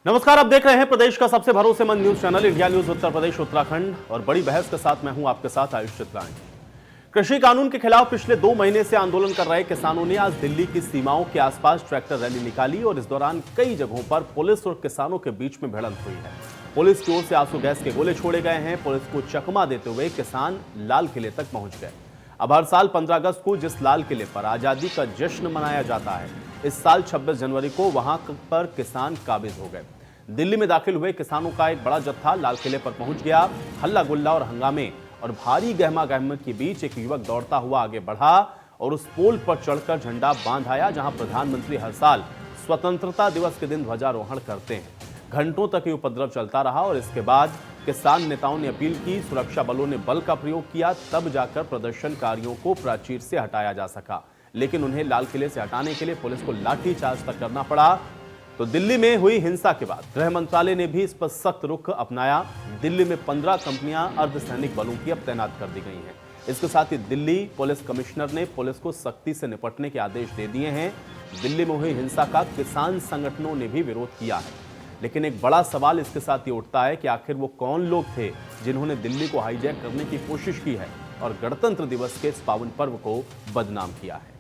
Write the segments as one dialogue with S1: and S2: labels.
S1: नमस्कार, आप देख रहे हैं प्रदेश का सबसे भरोसेमंद news channel India news Uttar Pradesh Uttarakhand और बड़ी बहस के साथ मैं हूं आपके साथ आयुष चित्राणी। कृषि कानून के खिलाफ पिछले 2 महीने से आंदोलन कर रहे किसानों ने आज दिल्ली की सीमाओं के आसपास ट्रैक्टर रैली निकाली और इस दौरान कई जगहों पर पुलिस और किसानों के बीच में भिड़ंत हुई है। पुलिस की ओर से आंसू गैस के गोले छोड़े गए हैं। पुलिस को चकमा देते हुए किसान लाल किले तक पहुंच गए। अब हर साल 15 अगस्त को जिस लाल किले पर आजादी का जश्न मनाया जाता है, इस साल 26 जनवरी को वहां पर किसान काबिज हो गए। दिल्ली में दाखिल हुए किसानों का एक बड़ा जत्था लाल किले पर पहुंच गया। हल्ला गुल्ला और हंगामे और भारी गहमा गहमत के बीच एक युवक दौड़ता हुआ आगे बढ़ा और उस पोल पर चढ़कर झंडा बांध आया जहां प्रधानमंत्री हर साल स्वतंत्रता दिवस के दिन ध्वजारोहण करते हैं। घंटों तक ये उपद्रव चलता रहा और इसके बाद किसान नेताओं ने अपील की, सुरक्षा बलों ने बल का प्रयोग किया, तब जाकर प्रदर्शनकारियों को प्राचीर से हटाया जा सका। लेकिन उन्हें लाल किले से हटाने के लिए पुलिस को लाठीचार्ज तक करना पड़ा। तो दिल्ली में हुई हिंसा के बाद गृह मंत्रालय ने भी इस पर सख्त रुख अपनाया। दिल्ली में 15 कंपनियां अर्धसैनिक बलों की अब तैनात कर दी गई हैं। इसके साथ ही दिल्ली पुलिस कमिश्नर ने पुलिस को सख्ती से निपटने के आदेश दे दिए हैं। दिल्ली में हुई हिंसा का किसान संगठनों ने भी विरोध किया है, लेकिन एक बड़ा सवाल इसके साथ ये उठता है कि आखिर वो कौन लोग थे जिन्होंने दिल्ली को हाईजैक करने की कोशिश की है और गणतंत्र दिवस के इस पावन पर्व को बदनाम किया है।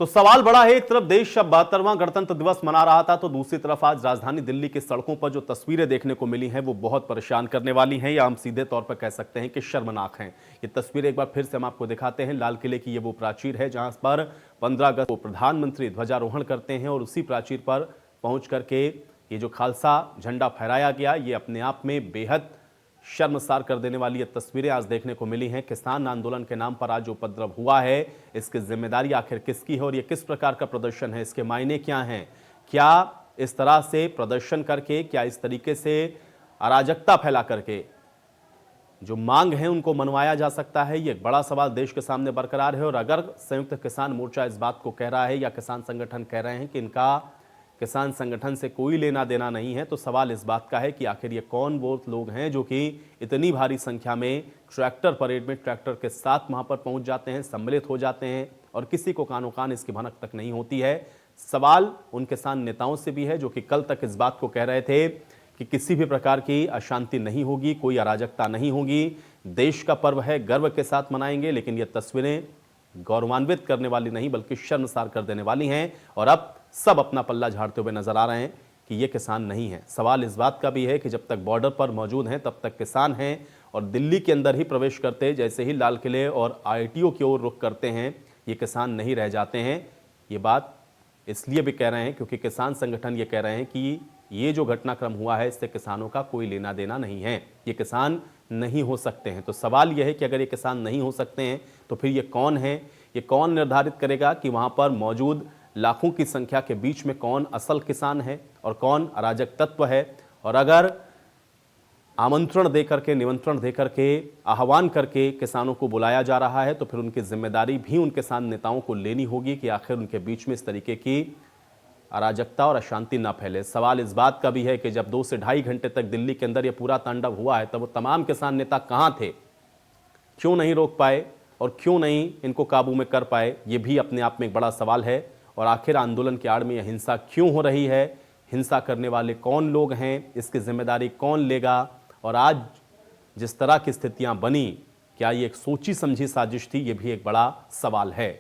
S1: तो सवाल बड़ा है। एक तरफ देश अब 72वां गणतंत्र दिवस मना रहा था, तो दूसरी तरफ आज राजधानी दिल्ली की सड़कों पर जो तस्वीरें देखने को मिली हैं वो बहुत परेशान करने वाली हैं, या हम सीधे तौर पर कह सकते हैं कि शर्मनाक हैं। ये तस्वीरें एक बार फिर से हम आपको दिखाते हैं। लाल किले की ये वो प्राचीर है जहां पर 15 अगस्त को प्रधानमंत्री ध्वजारोहण करते हैं और उसी प्राचीर पर पहुंच करके ये जो खालसा झंडा फहराया गया, ये अपने आप में बेहद शर्मसार कर देने वाली ये तस्वीरें आज देखने को मिली हैं। किसान आंदोलन के नाम पर आज उपद्रव हुआ है, इसकी जिम्मेदारी आखिर किसकी है और ये किस प्रकार का प्रदर्शन है, इसके मायने क्या हैं? क्या इस तरह से प्रदर्शन करके, क्या इस तरीके से अराजकता फैला करके जो मांग है उनको मनवाया जा सकता है? ये एक बड़ा सवाल देश के सामने बरकरार है। और अगर संयुक्त किसान मोर्चा इस बात को कह रहा है या किसान संगठन कह रहे हैं कि इनका किसान संगठन से कोई लेना देना नहीं है, तो सवाल इस बात का है कि आखिर ये कौन वो लोग हैं जो कि इतनी भारी संख्या में ट्रैक्टर परेड में ट्रैक्टर के साथ वहां पर पहुंच जाते हैं, सम्मिलित हो जाते हैं और किसी को कानो कान इसकी भनक तक नहीं होती है। सवाल उन किसान नेताओं से भी है जो कि कल तक इस बात को कह रहे थे कि किसी भी प्रकार की अशांति नहीं होगी, कोई अराजकता नहीं होगी, देश का पर्व है, गर्व के साथ मनाएंगे। लेकिन ये तस्वीरें गौरवान्वित करने वाली नहीं बल्कि शर्मसार कर देने वाली हैं और अब सब अपना पल्ला झाड़ते हुए नजर आ रहे हैं कि ये किसान नहीं है। सवाल इस बात का भी है कि जब तक बॉर्डर पर मौजूद हैं तब तक किसान हैं और दिल्ली के अंदर ही प्रवेश करते जैसे ही लाल किले और आईटीओ की ओर रुख करते हैं, ये किसान नहीं रह जाते हैं। ये बात इसलिए भी कह रहे हैं क्योंकि किसान संगठन ये कह रहे हैं कि ये जो घटनाक्रम हुआ है इससे किसानों का कोई लेना देना नहीं है, ये किसान नहीं हो सकते हैं। तो सवाल यह है कि अगर ये किसान नहीं हो सकते हैं तो फिर ये कौन है? ये कौन निर्धारित करेगा कि वहां पर मौजूद लाखों की संख्या के बीच में कौन असल किसान है और कौन अराजक तत्व है? और अगर आमंत्रण देकर के, निमंत्रण देकर के, आह्वान करके किसानों को बुलाया जा रहा है तो फिर उनकी जिम्मेदारी भी उन किसान नेताओं को लेनी होगी कि आखिर उनके बीच में इस तरीके की अराजकता और अशांति न फैले। सवाल इस बात का भी है कि जब 2 से ढाई घंटे तक दिल्ली के अंदर यह पूरा तांडव हुआ है तब वो तमाम किसान नेता कहां थे? क्यों नहीं रोक पाए और क्यों नहीं इनको काबू में कर पाए? ये भी अपने आप में एक बड़ा सवाल है। और आखिर आंदोलन की आड़ में यह हिंसा क्यों हो रही है? हिंसा करने वाले कौन लोग हैं? इसकी जिम्मेदारी कौन लेगा? और आज जिस तरह की स्थितियां बनी, क्या ये एक सोची समझी साजिश थी? ये भी एक बड़ा सवाल है।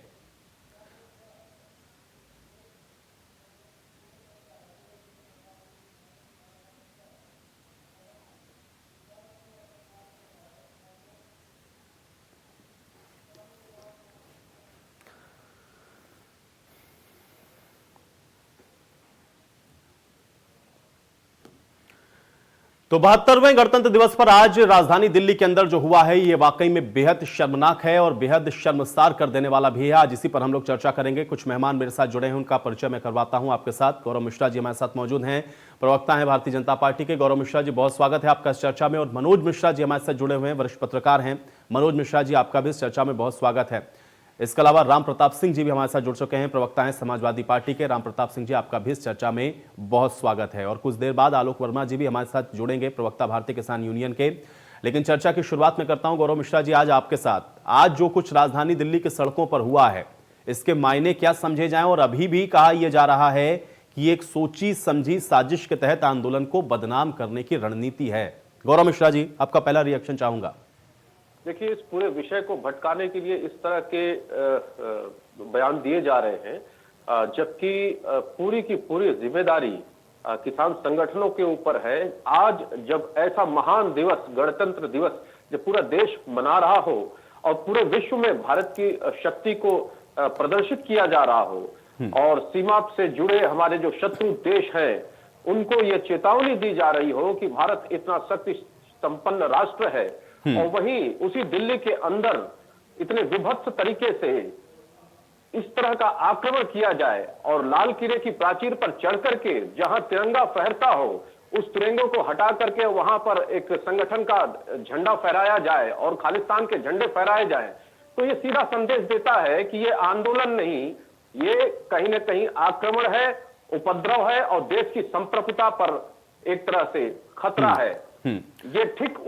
S1: तो 72वें गणतंत्र दिवस पर आज राजधानी दिल्ली के अंदर जो हुआ है ये वाकई में बेहद शर्मनाक है और बेहद शर्मसार कर देने वाला भी है। आज इसी पर हम लोग चर्चा करेंगे। कुछ मेहमान मेरे साथ जुड़े हैं, उनका परिचय मैं करवाता हूं आपके साथ। गौरव मिश्रा जी हमारे साथ मौजूद हैं, प्रवक्ता हैं भारतीय जनता पार्टी के। गौरव मिश्रा जी, बहुत स्वागत है आपका इस चर्चा में। और मनोज मिश्रा जी हमारे साथ जुड़े हुए हैं, वरिष्ठ पत्रकार हैं। मनोज मिश्रा जी, आपका भी इस चर्चा में बहुत स्वागत है। इसके अलावा राम प्रताप सिंह जी भी हमारे साथ जुड़ चुके हैं, प्रवक्ता हैं समाजवादी पार्टी के। राम प्रताप सिंह जी, आपका भी इस चर्चा में बहुत स्वागत है। और कुछ देर बाद आलोक वर्मा जी भी हमारे साथ जुड़ेंगे, प्रवक्ता भारतीय किसान यूनियन के। लेकिन चर्चा की शुरुआत में करता हूं गौरव मिश्रा जी, आज आपके साथ आज जो कुछ राजधानी दिल्ली की सड़कों पर हुआ है, इसके मायने क्या समझे जाएं? और अभी भी कहा यह जा रहा है कि एक सोची समझी साजिश के तहत आंदोलन को बदनाम करने की रणनीति है। गौरव मिश्रा जी, आपका पहला रिएक्शन चाहूंगा।
S2: देखिए, इस पूरे विषय को भटकाने के लिए इस तरह के बयान दिए जा रहे हैं, जबकि पूरी की पूरी जिम्मेदारी किसान संगठनों के ऊपर है। आज जब ऐसा महान दिवस, गणतंत्र दिवस, जब पूरा देश मना रहा हो और पूरे विश्व में भारत की शक्ति को प्रदर्शित किया जा रहा हो और सीमा से जुड़े हमारे जो शत्रु देश हैं उनको ये चेतावनी दी जा रही हो कि भारत इतना शक्ति संपन्न राष्ट्र है, और वहीं उसी दिल्ली के अंदर इतने विभत्स तरीके से इस तरह का आक्रमण किया जाए और लाल किले की प्राचीर पर चढ़ करके जहां तिरंगा फहरता हो उस तिरंगे को हटा करके वहां पर एक संगठन का झंडा फहराया जाए और खालिस्तान के झंडे फहराए जाए, तो ये सीधा संदेश देता है कि ये आंदोलन नहीं, ये कहीं ना कहीं आक्रमण है, उपद्रव है और देश की संप्रभुता पर एक तरह से खतरा है। ये ठीक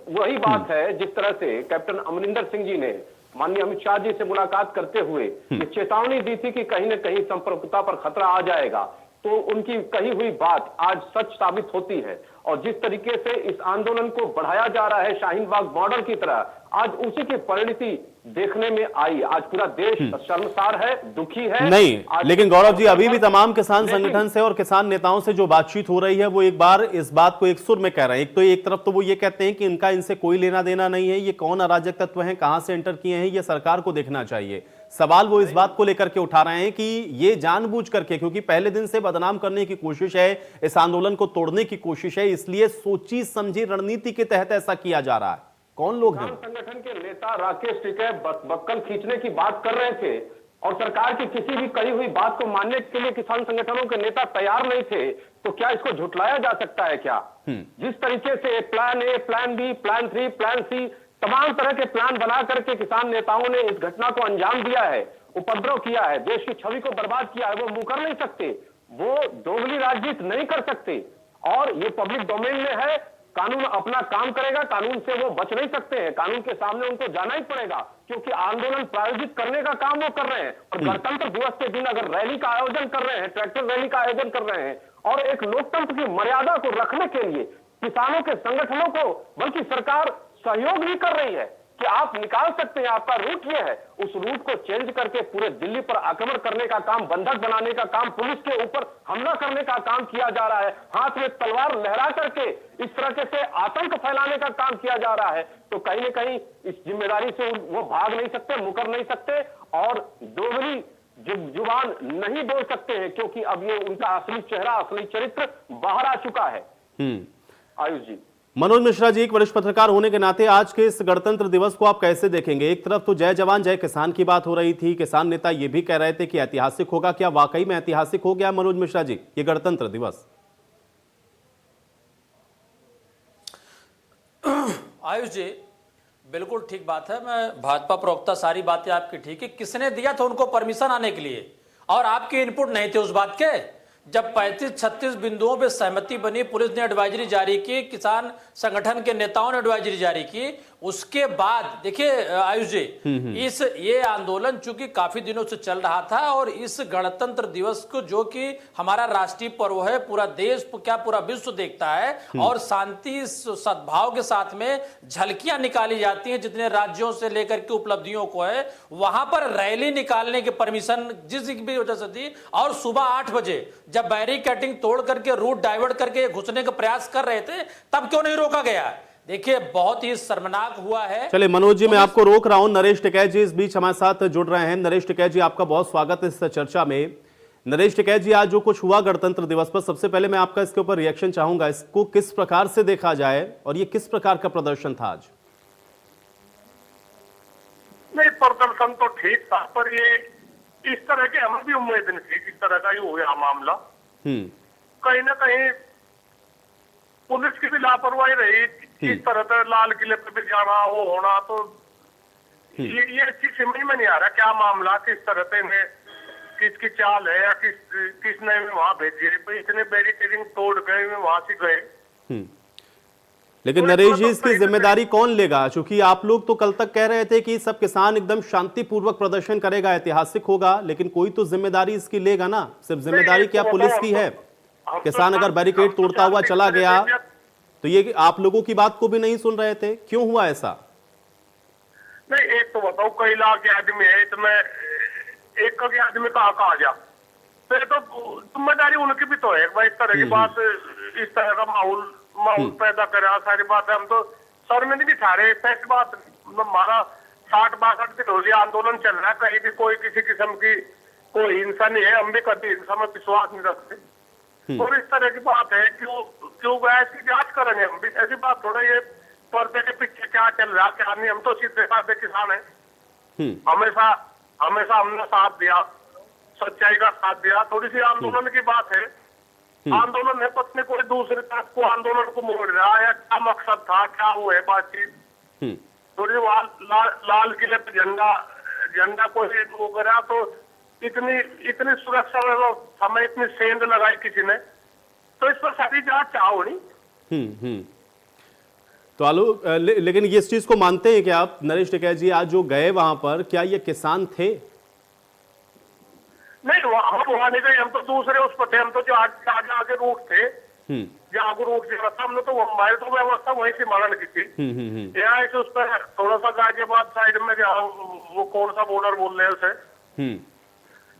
S2: वही बात है जिस तरह से कैप्टन अमरिंदर सिंह जी ने माननीय अमित शाह जी से मुलाकात करते हुए ये चेतावनी दी थी कि कहीं न कहीं संप्रभुता पर खतरा आ जाएगा, तो उनकी कही हुई बात आज सच साबित होती है। और जिस तरीके से इस आंदोलन को बढ़ाया जा रहा है शाहीन बाग मॉडल की तरह, आज उसी की परिणति देखने में आई। आज पूरा देश शर्मसार है, दुखी है।
S1: नहीं, लेकिन गौरव जी, अभी भी तमाम किसान संगठन से और किसान नेताओं से जो बातचीत हो रही है वो एक बार इस बात को एक सुर में कह रहे हैं। एक तो एक तरफ तो वो ये कहते हैं कि इनका इनसे कोई लेना देना नहीं है, ये कौन अराजक तत्व हैं, कहां से एंटर किए हैं, ये सरकार को देखना चाहिए। सवाल वो इस बात को लेकर के उठा रहे हैं कि ये जानबूझ करके, क्योंकि पहले दिन से बदनाम करने की कोशिश है, इस आंदोलन को तोड़ने की कोशिश है, इसलिए सोची समझी रणनीति के तहत ऐसा किया जा रहा है। कौन लोग हैं?
S2: संगठन के नेता राकेश टिकैत बक्कल खींचने की बात कर रहे थे और सरकार की किसी भी कही हुई बात को मानने के लिए किसान संगठनों के नेता तैयार नहीं थे, तो क्या इसको झुटलाया जा सकता है क्या? जिस तरीके से plan A, plan B, plan 3, plan C, तमाम तरह के प्लान बना करके किसान नेताओं ने इस घटना को अंजाम दिया है, उपद्रव किया है, देश की छवि को बर्बाद किया है, वो मुकर नहीं सकते, वो दोगली राजनीति नहीं कर सकते। और ये पब्लिक डोमेन में है, कानून अपना काम करेगा, कानून से वो बच नहीं सकते हैं, कानून के सामने उनको जाना ही पड़ेगा, क्योंकि आंदोलन प्रायोजित करने का काम वो कर रहे हैं। और गणतंत्र दिवस के दिन अगर रैली का आयोजन कर रहे हैं, ट्रैक्टर रैली का आयोजन कर रहे हैं और एक लोकतंत्र की मर्यादा को रखने के लिए किसानों के संगठनों को बल्कि सरकार सहयोग भी कर रही है कि आप निकाल सकते हैं, आपका रूट ये है, उस रूट को चेंज करके पूरे दिल्ली पर आक्रमण करने का काम, बंधक बनाने का काम, पुलिस के ऊपर हमला करने का काम किया जा रहा है, हाथ में तलवार लहरा करके इस तरह से आतंक फैलाने का काम किया जा रहा है, तो कहीं न कहीं इस जिम्मेदारी से वो भाग नहीं सकते, मुकर नहीं सकते और दोगली जुबान नहीं बोल सकते हैं, क्योंकि अब ये उनका असली चेहरा, असली चरित्र बाहर आ चुका है। आयुष जी,
S1: मनोज मिश्रा जी, एक वरिष्ठ पत्रकार होने के नाते आज के इस गणतंत्र दिवस को आप कैसे देखेंगे? एक तरफ तो जय जवान जय किसान की बात हो रही थी, किसान नेता ये भी कह रहे थे कि ऐतिहासिक होगा। क्या वाकई में ऐतिहासिक हो गया मनोज मिश्रा जी ये गणतंत्र दिवस?
S3: आयुष जी, बिल्कुल ठीक बात है। मैं भाजपा प्रवक्ता, सारी बातें आपकी ठीक है। किसने दिया था उनको परमिशन आने के लिए? और आपके इनपुट नहीं थे उस बात के? जब 35-36 बिंदुओं पे सहमति बनी, पुलिस ने एडवाइजरी जारी की, किसान संगठन के नेताओं ने एडवाइजरी जारी की, उसके बाद देखिए आयुष जी, ये आंदोलन चूंकि काफी दिनों से चल रहा था और इस गणतंत्र दिवस को, जो कि हमारा राष्ट्रीय पर्व है, पूरा देश क्या पूरा विश्व देखता है और शांति सद्भाव के साथ में झलकियां निकाली जाती हैं जितने राज्यों से लेकर के उपलब्धियों को है, वहां पर रैली निकालने की परमिशन जिस भी वजह से दी। और सुबह 8 बजे जब बैरिकेडिंग तोड़ करके रूट डाइवर्ट करके घुसने का प्रयास कर रहे थे, तब क्यों नहीं रोका गया? देखिए, बहुत ही शर्मनाक हुआ है।
S1: चलिए मनोज जी, मैं आपको रोक रहा हूं। नरेश टिकैत जी इस बीच हमारे साथ जुड़ रहे हैं। नरेश टिकैत जी, आपका बहुत स्वागत है इस चर्चा में। नरेश टिकैत जी, आज जो कुछ हुआ गणतंत्र दिवस पर, सबसे पहले मैं आपका इसके ऊपर रिएक्शन चाहूंगा। इसको किस प्रकार से देखा जाए और ये किस प्रकार का प्रदर्शन था आज?
S4: नहीं, प्रदर्शन तो ठीक था, पर ये इस तरह के हमें भी उम्मीद नहीं थी, इस तरह का ही हो गया मामला। कहीं ना कहीं पुलिस की भी लापरवाही रही, इस तरह से लाल किले पे भी जाना, वो होना, तो ये चीज समझ में नहीं आ रहा क्या मामला, किस तरह से इन्हें, किसकी चाल है या किसने वहां भेजी है। इतने बैरिकेडिंग तोड़ गए, वहां से गए।
S1: लेकिन
S4: पुलिस
S1: नरेश
S4: को
S1: जी
S4: तो
S1: इसकी
S4: कहीं से
S1: जिम्मेदारी कौन लेगा? क्योंकि आप लोग तो कल तक कह रहे थे कि सब किसान एकदम शांतिपूर्वक प्रदर्शन करेगा, ऐतिहासिक होगा, लेकिन कोई तो जिम्मेदारी इसकी लेगा ना। सिर्फ जिम्मेदारी
S4: एक
S1: क्या
S4: तो
S1: पुलिस
S4: बताओ,
S1: की
S4: हम
S1: है?
S4: हम
S1: किसान अगर बैरिकेड
S4: हम तो
S1: तोड़ता हुआ
S4: शांति
S1: चला
S4: से
S1: गया
S4: रह रहे थे।
S1: तो ये आप लोगों की बात को भी नहीं सुन रहे थे, क्यों हुआ ऐसा?
S4: नहीं, एक तो बताओ, कई लाख के आदमी है, तो मैं एक के आदमी कहाँ जा, तो ये तो जिम्मेदारी उनकी भी तो है भाई। इस तरह की बात, इस तरह का माहौल पैदा करा, सारी बात है। हम तो शर्मिंदगी ठा रहे, ऐसी बात हमारा 60-62 दिन हो गया आंदोलन चल रहा है, कहीं भी कोई किसी किस्म की कोई हिंसा नहीं है। हम भी कभी हिंसा में विश्वास नहीं रखते। और इस तरह की बात है, क्यों ऐसी जांच करेंगे हम भी? ऐसी बात थोड़ा, ये पर्दे के पीछे क्या चल रहा क्या नहीं। हम तो सीधे साधे किसान है, हमेशा हमेशा हमने साथ दिया, सच्चाई का साथ दिया। थोड़ी सी आंदोलन की बात है, आंदोलन है, पत्नी कोई दूसरी तरफ को आंदोलन को मोड़ रहा है, क्या मकसद था, क्या वो है बातचीत। थोड़ी लाल किले पे झंडा कोई वो करा, तो इतनी सुरक्षा व्यवस्था में इतनी सेंध लगाई किसी ने, तो इस पर सारी जांच चाहो नहीं।
S1: तो लेकिन ये इस चीज को मानते हैं कि आप नरेश टिकैत जी आज जो गए वहां पर, क्या ये किसान थे?
S4: नहीं, हम वहां नहीं गए, हम तो दूसरे उस पर थे। हम तो जो आगे रूट थे, जो आगे रूट से रास्ता, हमने तो हमारी तो व्यवस्था वहीं से मारण की थी। यहाँ इस उस पर थोड़ा सा गाजियाबाद साइड में, वो कौन सा बॉर्डर बोल रहे हैं उसे,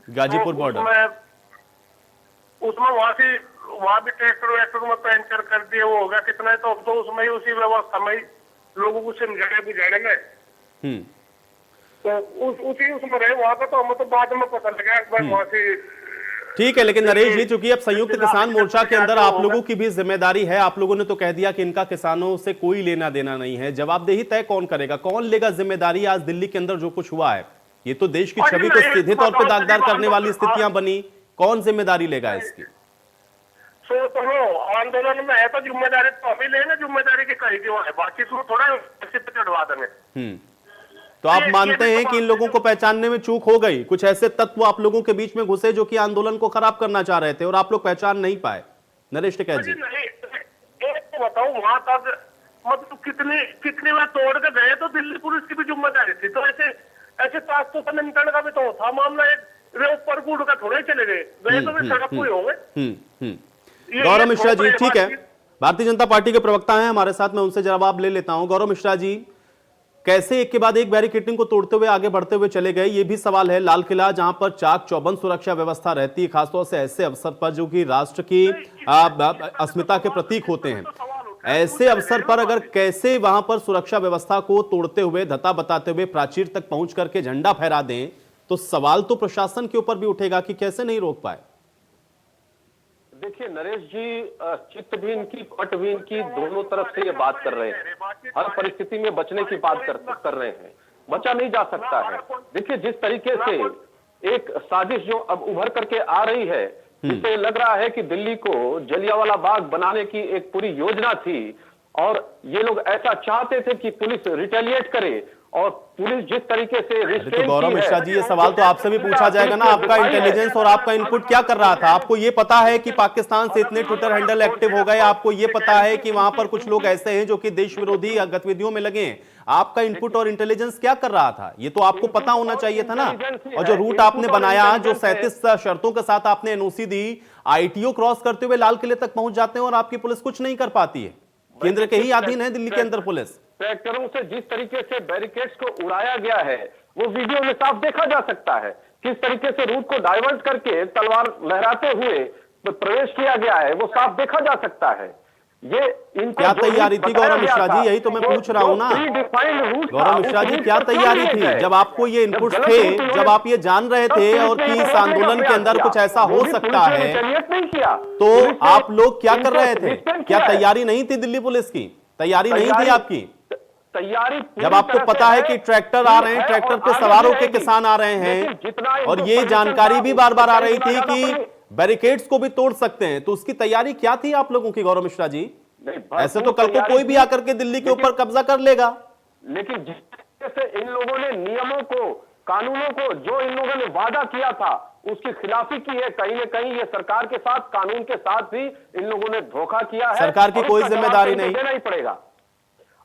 S1: गाजीपुर बॉर्डर,
S4: उसमें वहां भी ट्रैक्टर में पंचर कर दिए, वो हो गया कितना। तो अब तो उसमें ही, उसी व्यवस्था में ही लोगों को समझाने बुझाने तो उसमें रहे वहां पर। तो हमें तो बाद में पता लगा एक बार वहां से।
S1: ठीक है, लेकिन नरेश जी, चूंकि अब संयुक्त किसान मोर्चा के अंदर आप लोगों की भी जिम्मेदारी है, आप लोगों ने तो कह दिया कि इनका किसानों से कोई लेना देना नहीं है, जवाबदेही तय कौन करेगा, कौन लेगा जिम्मेदारी? आज दिल्ली के अंदर जो कुछ हुआ है, ये तो देश की छवि को सीधे तौर पर दागदार करने वाली स्थितियां बनी, कौन जिम्मेदारी लेगा इसकी?
S4: आंदोलन में है तो जिम्मेदारी तो अभी लेना, जिम्मेदारी की कहीं है, बाकी तो थोड़ा पे चढ़वा देंगे।
S1: तो आप मानते हैं कि इन लोगों को पहचानने में चूक हो गई? कुछ ऐसे तत्व आप लोगों के बीच में घुसे जो कि आंदोलन को खराब करना चाह रहे थे और आप लोग पहचान नहीं पाए? नरेश टिकैत जी,
S4: नहीं, एक तो बताओ, वहां तक मतलब कितनी बार तोड़ के गए, तो दिल्ली पुलिस की भी जिम्मेदारी थी। तो ऐसे ताक तो निमटने का भी तो था मामला। एक ऊपर कूद का थोड़े चले गए तो भी सड़क हुए होंगे।
S1: गौरव मिश्रा जी, ठीक है, भारतीय जनता पार्टी के प्रवक्ता हैं हमारे साथ, मैं उनसे जवाब ले लेता हूं। गौरव मिश्रा जी, कैसे एक के बाद एक बैरिकेडिंग को तोड़ते हुए आगे बढ़ते हुए चले गए? ये भी सवाल है। लाल किला जहां पर चाक चौबंद सुरक्षा व्यवस्था रहती है, खासतौर से ऐसे अवसर पर जो कि राष्ट्र की अस्मिता के प्रतीक होते हैं, ऐसे अवसर पर अगर कैसे वहां पर सुरक्षा व्यवस्था को तोड़ते हुए, धता बताते हुए प्राचीर तक पहुंच करके झंडा फहरा दें, तो सवाल तो प्रशासन के ऊपर भी उठेगा कि कैसे नहीं रोक पाए।
S2: देखिए नरेश जी, चित्त भी इनकी, पट भी इनकी, दोनों तरफ से ये बात कर रहे हैं, हर परिस्थिति में बचने की बात कर रहे हैं। बचा नहीं जा सकता है। देखिए जिस तरीके से एक साजिश जो अब उभर करके आ रही है, जिससे लग रहा है कि दिल्ली को जलियांवाला बाग बनाने की एक पूरी योजना थी, और ये लोग ऐसा चाहते थे कि पुलिस रिटेलिएट करे, और पुलिस जिस तरीके से
S1: तो गौरव मिश्रा जी, ये सवाल तो आपसे भी पूछा जाएगा ना, आपका इंटेलिजेंस और आपका इनपुट क्या कर रहा था? आपको ये पता है कि पाकिस्तान से इतने ट्विटर हैंडल एक्टिव हो गए, आपको ये पता है कि वहां पर कुछ लोग ऐसे हैं जो कि देश विरोधी गतिविधियों में लगे हैं, आपका इनपुट और इंटेलिजेंस क्या कर रहा था? ये तो आपको पता होना चाहिए था ना। और जो रूट आपने बनाया, जो 37 शर्तों के साथ आपने एनओसी दी, आईटीओ क्रॉस करते हुए लाल किले तक पहुंच जाते हैं और आपकी पुलिस कुछ नहीं कर पाती है। केंद्र के ही अधीन है दिल्ली के अंदर पुलिस।
S2: ट्रैक्टरों से जिस तरीके से बैरिकेड्स को उड़ाया गया है, वो वीडियो में साफ देखा जा सकता है। किस तरीके से रूट को डाइवर्ट करके तलवार लहराते हुए प्रवेश किया गया है, वो साफ देखा जा सकता है। ये इनको
S1: क्या तैयारी थी गौरव मिश्रा जी? यही तो मैं पूछ रहा हूं ना गौरव मिश्रा जी, क्या तैयारी थी जब आपको ये इनपुट्स थे, जब आप ये जान रहे थे और कि इस आंदोलन के अंदर कुछ ऐसा हो सकता है, तो आप लोग क्या कर रहे थे? क्या तैयारी नहीं थी दिल्ली पुलिस की? तैयारी नहीं थी आपकी?
S2: तैयारी
S1: जब आपको पता है कि ट्रैक्टर आ रहे हैं, ट्रैक्टर पे सवार होकर किसान आ रहे हैं, और ये जानकारी भी बार बार आ रही थी कि बैरिकेड्स को भी तोड़ सकते हैं, तो उसकी तैयारी क्या थी आप लोगों की गौरव मिश्रा जी? ऐसे तो कल को कोई भी आकर के दिल्ली के ऊपर कब्जा कर लेगा।
S2: लेकिन जिस तरीके से इन लोगों ने नियमों को, कानूनों को, जो इन लोगों ने वादा किया था, उसकी खिलाफी की है। कहीं न कहीं ये सरकार के साथ, कानून के साथ भी इन लोगों ने धोखा किया है।
S1: सरकार की कोई जिम्मेदारी नहीं,
S2: देना ही पड़ेगा।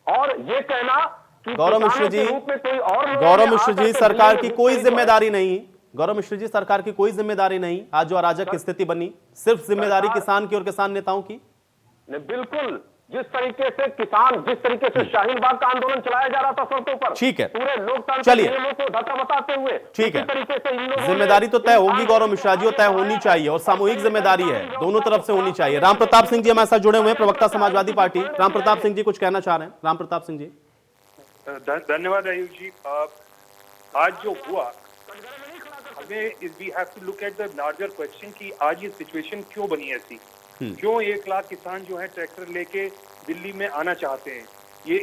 S2: और ये कहना कि
S1: गौरव मिश्र
S2: किसानों
S1: जी,
S2: के रूप में कोई और लोग
S1: गौरव
S2: हैं,
S1: मिश्र
S2: आज
S1: जी,
S2: तक
S1: सरकार
S2: दिल्ली
S1: की
S2: में
S1: कोई
S2: मुख्यमंत्री
S1: जिम्मेदारी नहीं। गौरव मिश्र जी, सरकार की कोई जिम्मेदारी नहीं आज जो अराजक स्थिति बनी, सिर्फ जिम्मेदारी किसान की और किसान नेताओं की।
S2: ने बिल्कुल जिस तरीके से किसान, जिस तरीके से शाहीन बाग का आंदोलन चलाया जा रहा था सड़कों पर,
S1: ठीक है,
S2: पूरे लोकतांत्रिक
S1: चलिए,
S2: नियमों को धक्का बताते हुए,
S1: ठीक है,
S2: इसी तरीके से इन लोगों ने
S1: जिम्मेदारी तो तय होगी गौरव मिश्रा जी, और तय होनी चाहिए, और सामूहिक जिम्मेदारी है, दोनों तरफ से होनी चाहिए। राम प्रताप सिंह जी हमारे साथ जुड़े हुए हैं, प्रवक्ता समाजवादी पार्टी। राम प्रताप सिंह जी कुछ कहना चाह रहे हैं। राम प्रताप सिंह जी।
S5: धन्यवाद आयुष जी। आज जो हुआ, हमें we have to look at the larger question कि आज ये सिचुएशन क्यों बनी ऐसी, क्यों 1 लाख किसान जो है ट्रैक्टर लेके दिल्ली में आना चाहते हैं। ये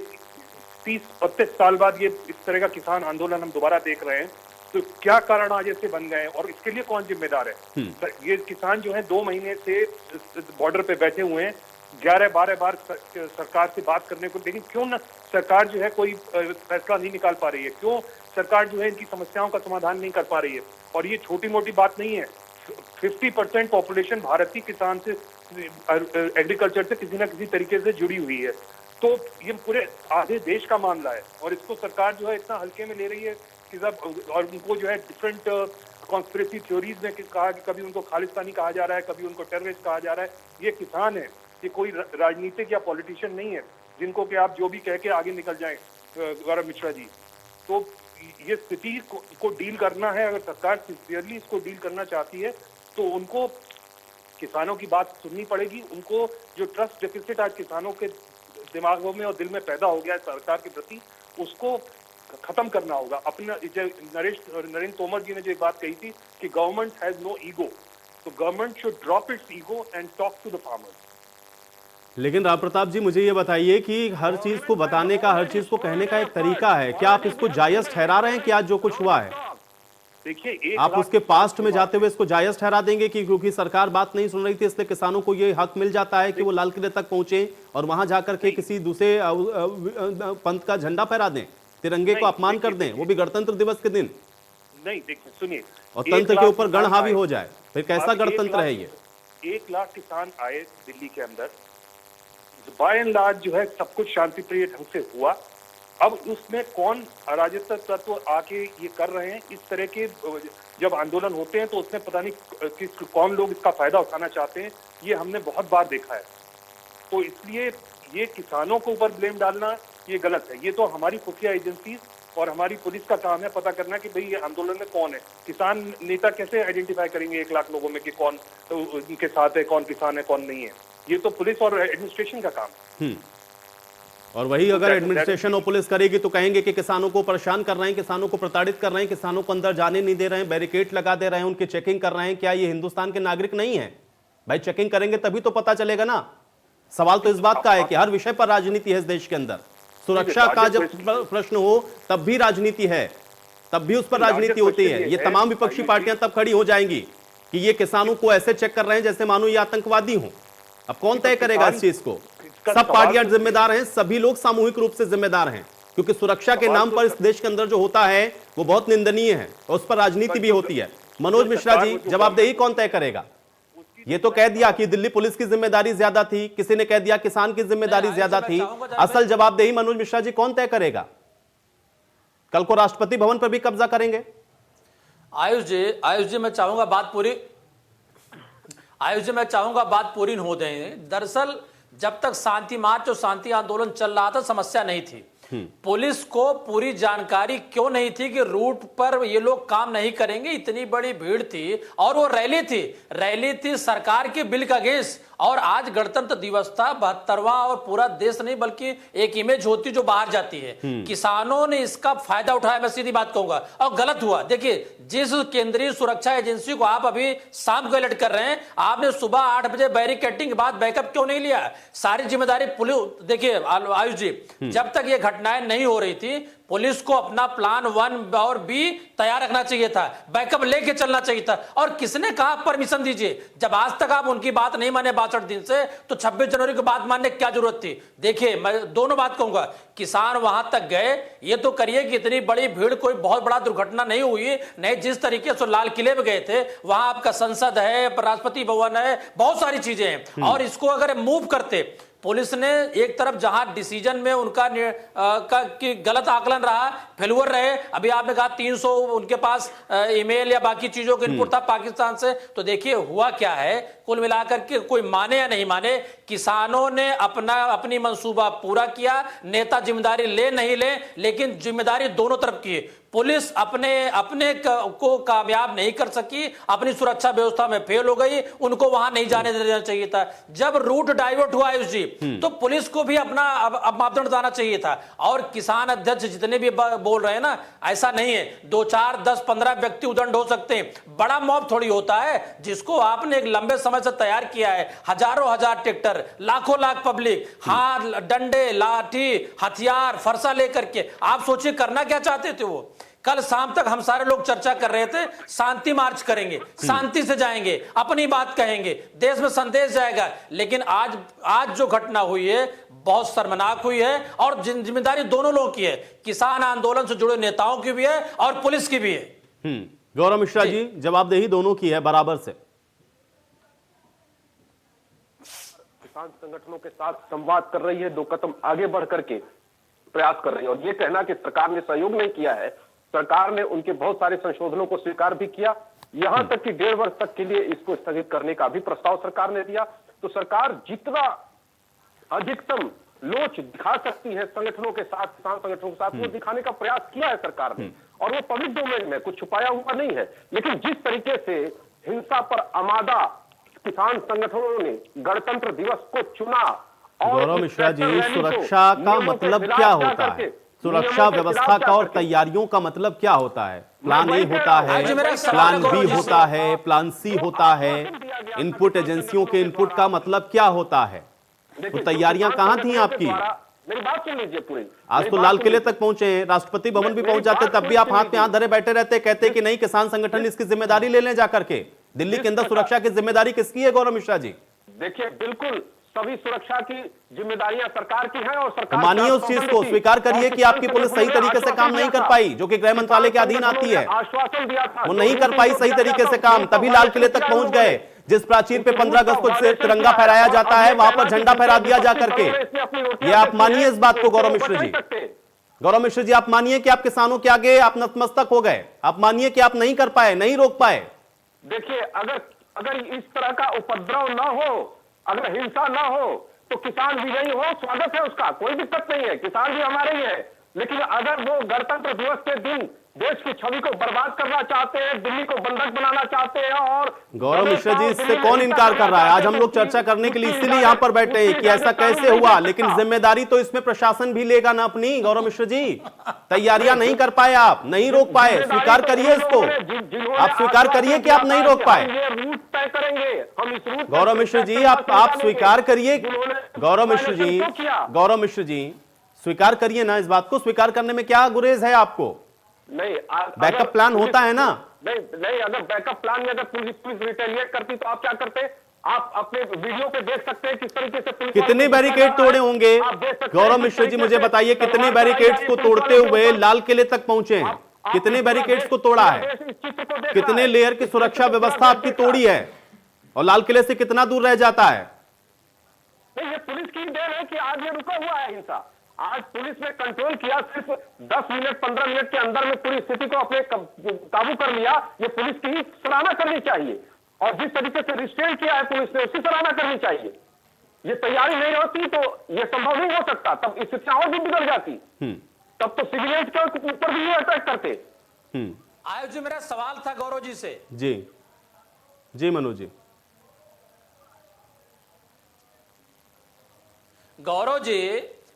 S5: 30-32 साल बाद ये इस तरह का किसान आंदोलन हम दोबारा देख रहे हैं, तो क्या कारण आज ऐसे बन गए हैं और इसके लिए कौन जिम्मेदार है? ये किसान जो है 2 महीने से बॉर्डर पे बैठे हुए हैं, 11-12 बार सरकार से बात करने को, लेकिन क्यों ना सरकार जो है कोई फैसला नहीं निकाल पा रही है? क्यों सरकार जो है इनकी समस्याओं का समाधान नहीं कर पा रही है? और ये छोटी मोटी बात नहीं है। 50% पॉपुलेशन भारत की किसान से, एग्रीकल्चर से किसी ना किसी तरीके से जुड़ी हुई है, तो ये पूरे आधे देश का मामला है और इसको सरकार जो है इतना हल्के में ले रही है कि सब, और उनको जो है डिफरेंट कॉन्स्पिरेसी थ्योरीज में कहा कि कभी उनको खालिस्तानी कहा जा रहा है, कभी उनको टेररिस्ट कहा जा रहा है। ये किसान है, ये कोई राजनीतिक या पॉलिटिशियन नहीं है जिनको कि आप जो भी कह के आगे निकल जाएं गौरव मिश्रा जी। तो ये स्थिति को डील करना है, अगर सरकार सिंसियरली इसको डील करना चाहती है तो उनको किसानों की बात सुननी पड़ेगी। उनको जो ट्रस्ट डेफिसिट आज किसानों के दिमागों में और दिल में पैदा हो गया है सरकार के प्रति, उसको खत्म करना होगा। अपना नरेंद्र तोमर जी ने जो एक बात कही थी कि गवर्नमेंट हैज नो ईगो, तो government should drop its ego and talk to the farmers.
S1: लेकिन राम प्रताप जी, मुझे ये बताइए कि हर चीज को बताने का, हर चीज को कहने का एक तरीका है। क्या आप इसको जायज ठहरा रहे हैं कि आज जो कुछ हुआ है,
S5: देखिए,
S1: आप उसके पास्ट में जाते हुए इसको जायज ठहरा देंगे कि क्योंकि सरकार बात नहीं सुन रही थी इसलिए किसानों को ये हक मिल जाता है कि वो लाल किले तक पहुंचे और वहां जाकर के किसी दूसरे पंथ का झंडा फहरा दें, तिरंगे को अपमान कर दें, वो भी गणतंत्र दिवस के दिन?
S5: नहीं, देखिए सुनिए,
S1: और तंत्र के ऊपर गण हावी हो जाए, फिर कैसा गणतंत्र है ये?
S5: 1 लाख किसान आए दिल्ली के अंदर, बाय एंड लार्ज जो है सब कुछ शांतिप्रिय ढंग से हुआ। अब उसमें कौन अराजक तत्व आके ये कर रहे हैं, इस तरह के जब आंदोलन होते हैं तो उसमें पता नहीं कौन लोग इसका फायदा उठाना चाहते हैं, ये हमने बहुत बार देखा है। तो इसलिए ये किसानों के ऊपर ब्लेम डालना ये गलत है। ये तो हमारी खुफिया एजेंसी और हमारी पुलिस का काम है पता करना कि भाई ये आंदोलन में कौन है। किसान नेता कैसे आइडेंटिफाई करेंगे 1 लाख लोगों में कि कौन तो उनके साथ है, कौन किसान है, कौन नहीं है? ये तो पुलिस और एडमिनिस्ट्रेशन का काम।
S1: और वही अगर एडमिनिस्ट्रेशन और पुलिस करेगी तो कहेंगे कि किसानों को परेशान कर रहे हैं, किसानों को प्रताड़ित कर रहे हैं, किसानों को अंदर जाने नहीं दे रहे हैं, बैरिकेड लगा दे रहे हैं, उनकी चेकिंग कर रहे हैं। क्या ये हिंदुस्तान के नागरिक नहीं है? भाई चेकिंग करेंगे तभी तो पता चलेगा ना। सवाल तो इस बात का है कि हर विषय पर राजनीति है इस देश के अंदर। सुरक्षा का जब प्रश्न हो तब भी राजनीति है, तब भी उस पर राजनीति होती है। ये तमाम विपक्षी पार्टियां तब खड़ी हो जाएंगी कि ये किसानों को ऐसे चेक कर रहे हैं जैसे मानो ये आतंकवादी हो। अब कौन तय करेगा इस चीज को? सब पार्टियां जिम्मेदार हैं, सभी लोग सामूहिक रूप से जिम्मेदार हैं, क्योंकि सुरक्षा के नाम पर इस देश के अंदर जो होता है वो बहुत निंदनीय है और उस पर राजनीति भी होती है। मनोज मिश्रा जी, जवाबदेही कौन तय करेगा? ये तो कह दिया कि दिल्ली पुलिस की जिम्मेदारी ज्यादा थी, किसी ने कह दिया किसान की जिम्मेदारी ज्यादा थी। असल जवाबदेही मनोज मिश्रा जी कौन तय करेगा? कल को राष्ट्रपति भवन पर भी कब्जा करेंगे।
S3: आयुष जी मैं चाहूंगा बात पूरी हो देंगे। दरअसल जब तक शांति मार्च और शांति आंदोलन चल रहा था समस्या नहीं थी। पुलिस को पूरी जानकारी क्यों नहीं थी कि रूट पर ये लोग काम नहीं करेंगे? इतनी बड़ी भीड़ थी और वो रैली थी सरकार के बिल का अगेंस्ट। और आज गणतंत्र दिवस था, 72वां, और पूरा देश नहीं बल्कि एक इमेज होती जो बाहर जाती है। किसानों ने इसका फायदा उठाया, मैं सीधी बात कहूंगा, और गलत हुआ। देखिए, जिस केंद्रीय सुरक्षा एजेंसी को आप अभी शाम को अलर्ट कर रहे हैं, आपने सुबह 8 बजे बैरिकेडिंग के बाद बैकअप क्यों नहीं लिया? सारी जिम्मेदारी पुलिस। देखिए आयुष जी, जब तक ये घटनाएं नहीं हो रही थी, पुलिस को अपना प्लान 1 और B तैयार रखना चाहिए था, बैकअप लेके चलना चाहिए था। और किसने कहा परमिशन दीजिए? जब आज तक आप उनकी बात नहीं माने 62 दिन से, तो 26 जनवरी की बात मानने की क्या जरूरत थी? देखिए, मैं दोनों बात कहूंगा, किसान वहां तक गए, ये तो करिए कि इतनी बड़ी भीड़, कोई बहुत बड़ा दुर्घटना नहीं हुई। नहीं, जिस तरीके से लाल किले में गए थे, वहां आपका संसद है, राष्ट्रपति भवन है, बहुत सारी चीजें हैं। और इसको अगर मूव करते पुलिस ने एक तरफ जहां डिसीजन में उनका कि गलत आकलन रहा, फेलुअर रहे, अभी आपने कहा 300 उनके पास ईमेल या बाकी चीजों का इनपुट था पाकिस्तान से, तो देखिए हुआ क्या है कुल मिलाकर के, कोई माने या नहीं माने, किसानों ने अपनी मंसूबा पूरा किया, नेता जिम्मेदारी ले नहीं ले, लेकिन जिम्मेदारी दोनों तरफ की है। पुलिस अपने को कामयाब नहीं कर सकी, अपनी सुरक्षा व्यवस्था में फेल हो गई, उनको वहां नहीं जाने देना चाहिए था। जब रूट डाइवर्ट हुआ आयुष जी, तो पुलिस को भी अपना मापदंड बताना चाहिए था। और किसान अध्यक्ष जितने भी बोल रहे हैं ना, ऐसा नहीं है 2, 4, 10, 15 व्यक्ति उदंड हो सकते हैं, बड़ा मॉब थोड़ी होता है जिसको आपने एक लंबे समय से तैयार किया है। हजारों हजार ट्रैक्टर, लाखों लाख पब्लिक, हाथ डंडे लाठी हथियार फरसा लेकर के, आप सोचिए करना क्या चाहते थे वो। कल शाम तक हम सारे लोग चर्चा कर रहे थे, शांति मार्च करेंगे, शांति से जाएंगे, अपनी बात कहेंगे, देश में संदेश जाएगा, लेकिन आज जो घटना हुई है बहुत शर्मनाक हुई है, और जिम्मेदारी दोनों लोगों की है, किसान आंदोलन से जुड़े नेताओं की भी है और पुलिस की भी है।
S1: गौरव मिश्रा जी, जवाबदेही दोनों की है बराबर से।
S2: किसान संगठनों के साथ संवाद कर रही है, 2 कदम आगे बढ़ करके प्रयास कर रही है, और ये कहना कि सरकार ने सहयोग नहीं किया है, सरकार ने उनके बहुत सारे संशोधनों को स्वीकार भी किया, यहां तक कि 1.5 वर्ष तक के लिए इसको स्थगित करने का भी प्रस्ताव सरकार ने दिया। तो सरकार जितना अधिकतम लोच दिखा सकती है संगठनों के साथ, किसान संगठनों के साथ, वो दिखाने का प्रयास किया है सरकार ने, और वो पब्लिक डोमेन में कुछ छुपाया हुआ नहीं है। लेकिन जिस तरीके से हिंसा पर आमादा किसान संगठनों ने गणतंत्र दिवस को चुना, और
S1: गौरव मिश्रा जी, सुरक्षा का मतलब क्या होता है? सुरक्षा व्यवस्था का और तैयारियों का मतलब क्या होता है? प्लान ए होता है, प्लान बी होता है, प्लान सी होता है, इनपुट एजेंसियों के इनपुट का मतलब क्या होता है? तो तैयारियां कहां थी आपकी?
S2: मेरी बात सुन लीजिए पूरी।
S1: आज तो लाल किले तक पहुंचे हैं, राष्ट्रपति भवन भी पहुंच जाते, तब भी आप हाथ में हाथ धरे बैठे रहते, कहते कि नहीं किसान संगठन इसकी जिम्मेदारी ले लें जाकर के। दिल्ली के अंदर सुरक्षा की जिम्मेदारी किसकी है गौरव मिश्रा जी?
S2: देखिए, बिल्कुल सभी सुरक्षा की जिम्मेदारियां सरकार की हैं, और सरकार
S1: मानिए उस चीज को, स्वीकार करिए कि आपकी पुलिस सही तरीके से काम नहीं कर पाई, जो कि गृह मंत्रालय के अधीन आती है,
S2: आश्वासन दिया था,
S1: वो नहीं कर पाई सही तरीके से काम, तभी लाल किले तक पहुंच गए। जिस प्राचीर पे 15 अगस्त को तिरंगा फहराया जाता है, वहां पर झंडा फहरा दिया जा करके। ये आप मानिए इस बात को गौरव मिश्र जी। गौरव मिश्र जी, आप मानिए कि आप किसानों के आगे आप नतमस्तक हो गए, आप मानिए कि आप नहीं कर पाए, नहीं रोक पाए।
S2: देखिए, अगर इस तरह का उपद्रव ना हो, अगर हिंसा ना हो, तो किसान विजयी हो, स्वागत है उसका, कोई दिक्कत नहीं है, किसान भी हमारे ही है। लेकिन अगर वो गणतंत्र दिवस के दिन देश की छवि को बर्बाद करना चाहते हैं, दिल्ली को बंधक बनाना चाहते हैं, और
S1: गौरव मिश्रा जी, इससे कौन इनकार कर रहा है? आज हम लोग चर्चा करने के लिए इसीलिए यहां पर बैठे हैं कि ऐसा कैसे हुआ, लेकिन जिम्मेदारी तो इसमें प्रशासन भी लेगा ना अपनी। गौरव मिश्रा जी, तैयारियां नहीं कर पाए, आप नहीं रोक पाए, स्वीकार करिए इसको, आप स्वीकार करिए कि आप नहीं रोक पाए।
S2: रूट तय करेंगे हम, इस रूट।
S1: गौरव मिश्र जी, आप स्वीकार करिए। गौरव मिश्र जी, गौरव मिश्र जी, स्वीकार करिए ना इस बात को। स्वीकार करने में क्या गुरेज है आपको?
S2: नहीं,
S1: बैकअप प्लान होता है ना?
S2: नहीं, अगर बैकअप प्लान में अगर पुलिस रिटेलिएट करती तो आप क्या करते? आप अपने वीडियो पे देख सकते हैं किस तरीके से पुलिस
S1: कितने बैरिकेड तोड़े होंगे। गौरव मिश्र जी, मुझे बताइए कितने बैरिकेड्स को तोड़ते हुए लाल किले तक पहुंचे हैं? कितने बैरिकेड्स को तोड़ा है? कितने लेयर की सुरक्षा व्यवस्था आपकी तोड़ी है? और लाल किले से कितना दूर रह जाता है?
S2: नहीं, ये पुलिस की देन है कि आज ये रुका हुआ है हिंसा। आज पुलिस ने कंट्रोल किया, सिर्फ 10 मिनट 15 मिनट के अंदर में पूरी स्थिति को अपने काबू कर लिया। ये पुलिस की ही सराहना करनी चाहिए, और जिस तरीके से रिस्ट्रेन किया है पुलिस ने, उसकी सराहना करनी चाहिए। ये तैयारी नहीं होती तो ये संभव नहीं हो सकता, तब स्थितियां और भी बिगड़ जाती, तब तो सिविलियंस के ऊपर भी ये अटैक करते।
S3: आयुष जी, मेरा सवाल था गौरव जी से।
S1: जी मनोज जी।
S3: गौरव जी,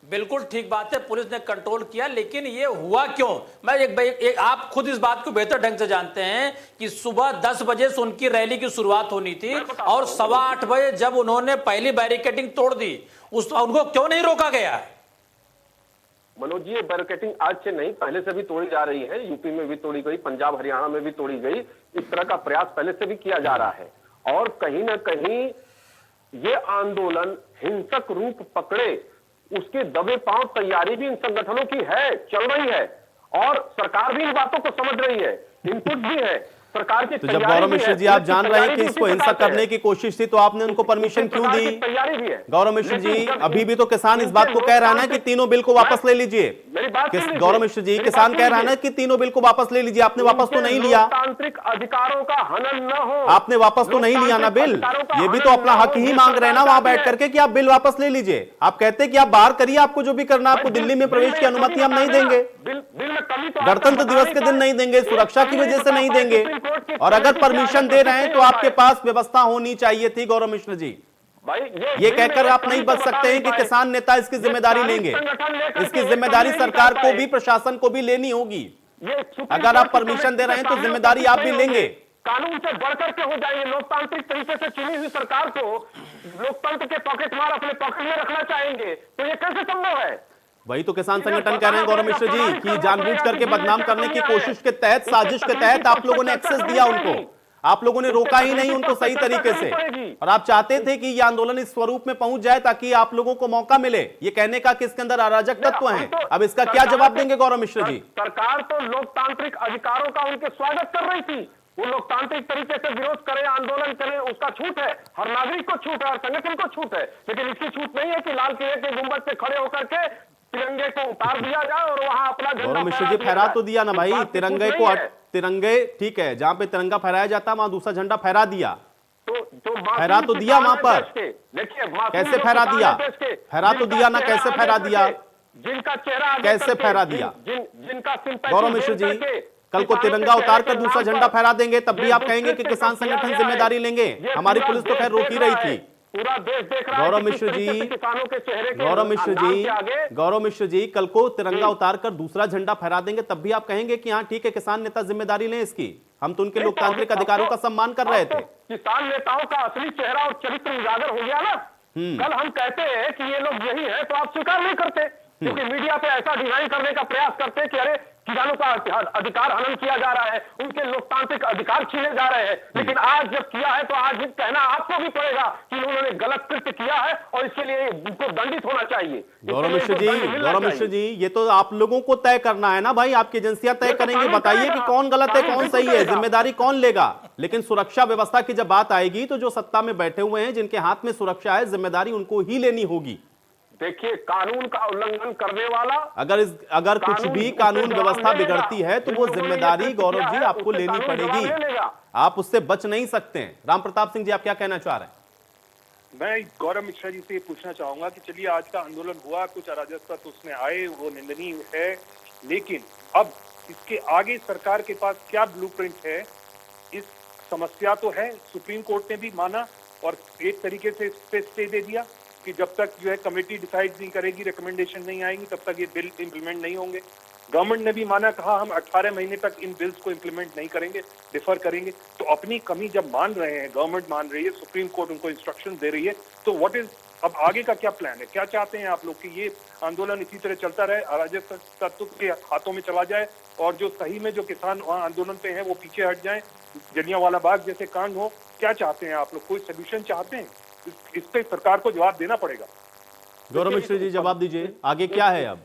S3: बिल्कुल ठीक बात है, पुलिस ने कंट्रोल किया, लेकिन ये हुआ क्यों? मैं आप खुद इस बात को बेहतर ढंग से जानते हैं कि सुबह 10 बजे से उनकी रैली की शुरुआत होनी थी, और 8:15 बजे जब उन्होंने पहली बैरिकेडिंग तोड़ दी, उनको क्यों नहीं रोका गया?
S2: मनोज जी, ये बैरिकेडिंग आज से नहीं, पहले से भी तोड़ी जा रही है। यूपी में भी तोड़ी गई, पंजाब हरियाणा में भी तोड़ी गई। इस तरह का प्रयास पहले से भी किया जा रहा है, और कहीं ना कहीं ये आंदोलन हिंसक रूप पकड़े, उसके दबे पांव तैयारी भी इन संगठनों की है, चल रही है, और सरकार भी इन बातों को समझ रही है, इनपुट भी है। सरकार की
S1: तो जब
S2: तैयारी
S1: गौरव
S2: भी
S1: मिश्र
S2: है,
S1: जी आप
S2: इसकी
S1: जान रहे हैं
S2: तैयारी
S1: कि
S2: भी
S1: इसको
S2: इसी
S1: हिंसक
S2: प्रकार से
S1: करने
S2: है।
S1: की कोशिश थी, तो आपने उनको परमिशन
S2: इसी
S1: क्यों
S2: प्रकार
S1: दी?
S2: की तैयारी भी है।
S1: गौरव मिश्र
S2: लेकिन
S1: जी
S2: जब
S1: अभी भी तो किसान इस
S2: इनके
S1: बात को कह रहा है ना कि
S2: लोकतांत्रिक-
S1: तीनों बिल को वापस ले लीजिए।
S2: मेरी बात सुन लीजिए।
S1: गौरव मिश्र जी,
S2: मेरी
S1: किसान
S2: बात
S1: कह
S2: सुन
S1: रहा है ना
S2: लीजिए।
S1: कि तीनों बिल को वापस ले लीजिए। आपने वापस तो
S2: उनके
S1: नहीं लिया।
S2: लोकतांत्रिक अधिकारों का हनन न हो।
S1: आपने वापस तो नहीं लिया ना बिल।
S2: लोकतांत्रिक अधिकारों का
S1: ये भी
S2: हनन
S1: तो अपना
S2: न
S1: हक
S2: हो,
S1: ही
S2: ये
S1: मांग रहे हैं ना
S2: सरकार
S1: वहां
S2: चाहती
S1: बैठ
S2: है।
S1: करके कि आप बिल वापस ले लीजिए। आप कहते हैं कि आप बाहर करिए, आपको जो भी करना है, आपको दिल्ली में प्रवेश की अनुमति हम नहीं देंगे।
S2: बिल में कमी तो
S1: गणतंत्र दिवस के दिन नहीं देंगे, सुरक्षा की वजह से नहीं देंगे। और अगर परमिशन दे रहे हैं तो आपके पास व्यवस्था होनी चाहिए थी गौरव मिश्र जी।
S2: भाई
S1: ये कहकर आप नहीं बच सकते हैं कि किसान नेता इसकी जिम्मेदारी लेंगे। इसकी जिम्मेदारी सरकार को भी, प्रशासन को भी लेनी होगी। अगर आप परमिशन दे रहे हैं तो जिम्मेदारी आप भी लेंगे।
S2: कानून से बढ़कर के हो जाएंगे। लोकतांत्रिक तरीके से चुनी हुई सरकार को लोकतंत्र के पॉकेट मार अपने पॉकेट में रखना चाहेंगे, तो ये कैसे संभव है?
S1: वही तो किसान संगठन कह रहे हैं गौरव मिश्र जी कि जानबूझ करके बदनाम करने की कोशिश के तहत, साजिश के तहत आप लोगों ने एक्सेस दिया उनको। आप लोगों ने रोका ही नहीं उनको सही तरीके से। और आप चाहते थे कि ये आंदोलन इस स्वरूप में पहुंच जाए ताकि आप लोगों को मौका मिले ये कहने का कि इसके अंदर अराजक तत्व हैं। अब इसका क्या जवाब देंगे गौरव मिश्र जी?
S2: सरकार तो लोकतांत्रिक अधिकारों का उनके स्वागत कर रही थी। वो लोकतांत्रिक तरीके से विरोध करे, आंदोलन करे, उसका छूट है। हर नागरिक को छूट है, हर संगठन को छूट है। लेकिन इसकी छूट नहीं है कि लाल किले के गुंबद पे खड़े होकर के तिरंगे को उतार दिया जाए और वहां अपना झंडा
S1: गौरव मिश्र जी फहरा तो दिया ना भाई तिरंगे को। तिरंगे ठीक है, जहां पे तिरंगा फहराया जाता है वहां दूसरा झंडा फहरा दिया।
S2: तो
S1: फहरा तो दिया वहां पर। कैसे फहरा दिया? फहरा तो दिया ना, कैसे फहरा दिया?
S2: जिनका चेहरा
S1: कैसे फहरा दिया?
S2: जिनका
S1: गौरव मिश्र जी, कल को तिरंगा उतार कर दूसरा झंडा फहरा देंगे तब भी आप कहेंगे कि किसान संगठन जिम्मेदारी लेंगे। हमारी पुलिस तो खैर रोक ही रही थी।
S2: पूरा देश देख रहा है
S1: गौरव
S2: कि
S1: मिश्र
S2: किस तरीके
S1: जी,
S2: से किसानों के चेहरे के
S1: गौरव मिश्र
S2: नाम
S1: जी,
S2: के आगे
S1: गौरव मिश्र जी, कल को तिरंगा उतार कर दूसरा झंडा फहरा देंगे तब भी आप कहेंगे कि हाँ ठीक है, किसान नेता जिम्मेदारी लें इसकी। हम तो उनके लोकतांत्रिक अधिकारों का सम्मान कर रहे थे।
S2: किसान नेताओं का असली चेहरा और चरित्र उजागर हो गया ना। कल हम कहते हैं कि ये लोग यही है तो आप स्वीकार नहीं करते, क्योंकि मीडिया पे ऐसा डिजाइन करने का प्रयास करते कि अरे किसानों का अधिकार हनन किया जा रहा है, उनके लोकतांत्रिक अधिकार छीने जा रहे हैं। लेकिन आज जब किया है तो आज कहना आपको भी पड़ेगा कि उन्होंने गलत कृत्य किया है और इसके लिए उनको दंडित होना चाहिए।
S1: गौरव मिश्र जी, ये तो आप लोगों को तय करना है ना भाई, आपकी एजेंसियां तय करेंगी। बताइए कि कौन गलत है, कौन सही है, जिम्मेदारी कौन लेगा। लेकिन सुरक्षा व्यवस्था की जब बात आएगी तो जो सत्ता में बैठे हुए हैं, जिनके हाथ में सुरक्षा है, जिम्मेदारी उनको ही लेनी होगी।
S2: देखिए, कानून का उल्लंघन करने वाला,
S1: अगर कुछ भी कानून व्यवस्था बिगड़ती है तो वो जिम्मेदारी गौरव जी आपको लेनी पड़ेगी। आप उससे बच नहीं सकते हैं। राम प्रताप सिंह जी, आप क्या कहना चाह रहे हैं?
S5: मैं गौरव मिश्रा जी से ये पूछना चाहूंगा कि चलिए आज का आंदोलन हुआ, कुछ अराजकता तो उसमें आए, वो निंदनीय है, लेकिन अब इसके आगे सरकार के पास क्या ब्लूप्रिंट है? इस समस्या तो है, सुप्रीम कोर्ट ने भी माना और एक तरीके से इस पे स्टे दे दिया कि जब तक जो है कमेटी डिसाइड नहीं करेगी, रिकमेंडेशन नहीं आएंगी, तब तक ये बिल इंप्लीमेंट नहीं होंगे। गवर्नमेंट ने भी माना, कहा हम 18 महीने तक इन बिल्स को इंप्लीमेंट नहीं करेंगे, डिफर करेंगे। तो अपनी कमी जब मान रहे हैं, गवर्नमेंट मान रही है, सुप्रीम कोर्ट उनको इंस्ट्रक्शन दे रही है, तो व्हाट इज अब आगे का क्या प्लान है? क्या चाहते हैं आप लोग कि ये आंदोलन इसी तरह चलता रहे, अराजक तत्व के हाथों में चला जाए और जो सही में जो किसान वहाँ आंदोलन पे हैं वो पीछे हट जाएं, जलियांवाला बाग जैसे कांड हो? क्या चाहते हैं आप लोग? कोई सोल्यूशन चाहते हैं? इस पे सरकार को जवाब देना पड़ेगा।
S1: गौरव मिश्र जी, जवाब दीजिए, आगे क्या है अब?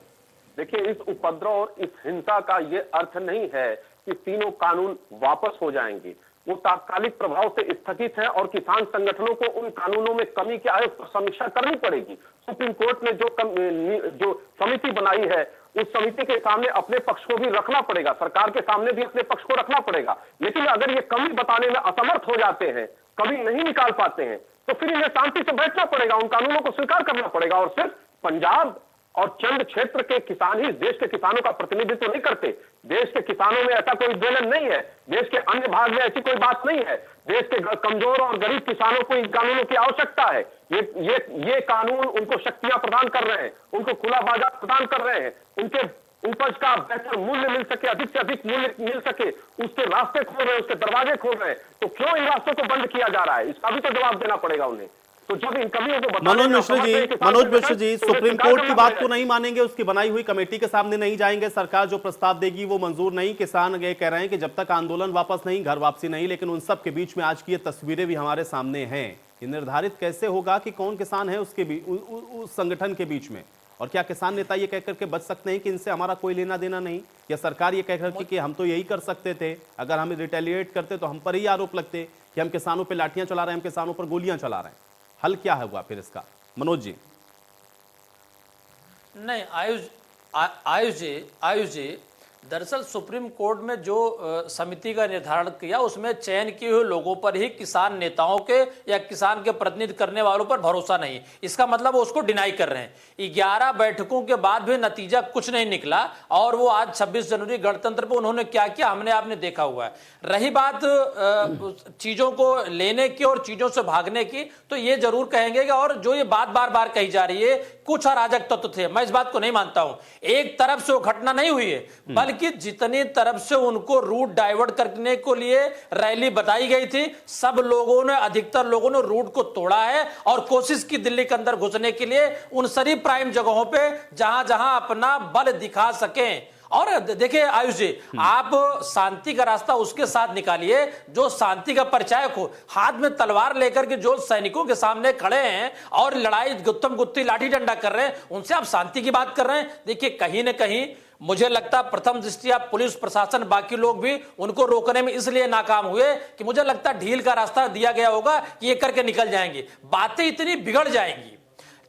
S2: देखिए, इस उपद्रव और इस हिंसा का ये अर्थ नहीं है कि तीनों कानून वापस हो जाएंगे। वो तात्कालिक प्रभाव से स्थगित है और किसान संगठनों को उन कानूनों में कमी क्या है उसकी समीक्षा करनी पड़ेगी। सुप्रीम कोर्ट ने जो समिति बनाई है, उस समिति के सामने अपने पक्ष को भी रखना पड़ेगा, सरकार के सामने भी अपने पक्ष को रखना पड़ेगा। लेकिन अगर ये कमी बताने में असमर्थ हो जाते हैं, कभी नहीं निकाल पाते हैं, तो फिर इन्हें शांति से बैठना पड़ेगा, उन कानूनों को स्वीकार करना पड़ेगा। और सिर्फ पंजाब और चंद क्षेत्र के किसान ही देश के किसानों का प्रतिनिधित्व नहीं करते। देश के किसानों में ऐसा कोई विलन नहीं है, देश के अन्य भाग में ऐसी कोई बात नहीं है। देश के कमजोर और गरीब किसानों को इन कानूनों की आवश्यकता है। ये कानून उनको शक्तियां प्रदान कर रहे हैं, उनको खुला बाजार प्रदान कर रहे हैं, उनके उपज का बेहतर मूल्य मिल सके, अधिक से अधिक मूल्य मिल सके, उसके रास्ते खोल रहे हैं, उसके दरवाजे खोल रहे हैं। तो क्यों इन रास्तों को बंद किया जा रहा है? इसका भी तो जवाब देना पड़ेगा उन्हें। तो जब इन कमियों को
S1: मनोज मिश्र जी, सुप्रीम कोर्ट की बात को नहीं मानेंगे, उसकी बनाई हुई कमेटी के सामने नहीं जाएंगे, सरकार जो प्रस्ताव देगी वो मंजूर नहीं। किसान ये कह रहे हैं कि जब तक आंदोलन वापस नहीं, घर वापसी नहीं। लेकिन उन सब के बीच में आज की ये तस्वीरें भी हमारे सामने हैं। ये निर्धारित कैसे होगा कि कौन किसान है उसके उस संगठन के बीच में? और क्या किसान नेता ये कहकर के बच सकते हैं कि इनसे हमारा कोई लेना देना नहीं, या सरकार ये कहकर के कि हम तो यही कर सकते थे, अगर हम रिटेलिएट करते तो हम पर ही आरोप लगते कि हम किसानों पे लाठियां चला रहे हैं, हम किसानों पर गोलियां चला रहे हैं? हल क्या होगा फिर इसका, मनोज जी?
S3: नहीं आयुष जी दरअसल सुप्रीम कोर्ट में जो समिति का निर्धारण किया उसमें चयन किए हुए लोगों पर ही किसान नेताओं के या किसान के प्रतिनिधित्व करने वालों पर भरोसा नहीं, इसका मतलब वो उसको डिनाई कर रहे हैं। 11 बैठकों के बाद भी नतीजा कुछ नहीं निकला और वो आज 26 जनवरी गणतंत्र पर उन्होंने क्या किया हमने आपने देखा हुआ है। रही बात चीजों को लेने की और चीजों से भागने की, तो ये जरूर कहेंगे कि और जो ये बात बार बार कही जा रही है कुछ अराजक तत्व थे, मैं इस बात को नहीं मानता हूं। एक तरफ से वो घटना नहीं हुई है, बल्कि जितनी तरफ से उनको रूट डाइवर्ट करने को लिए रैली बताई गई थी, सब लोगों ने, अधिकतर लोगों ने रूट को तोड़ा है और कोशिश की दिल्ली के अंदर घुसने के लिए उन सारी प्राइम जगहों पे जहां जहां अपना बल दिखा सकें। और देखिए आयुष जी, आप शांति का रास्ता उसके साथ निकालिए जो शांति का परिचायक हो। हाथ में तलवार लेकर के जो सैनिकों के सामने खड़े हैं और लड़ाई गुत्तम गुत्ती लाठी डंडा कर रहे हैं, उनसे आप शांति की बात कर रहे हैं। देखिए कहीं ना कहीं मुझे लगता है प्रथम दृष्टया पुलिस प्रशासन बाकी लोग भी उनको रोकने में इसलिए नाकाम हुए कि मुझे लगता है ढील का रास्ता दिया गया होगा कि ये करके निकल जाएंगे, बातें इतनी बिगड़ जाएंगी।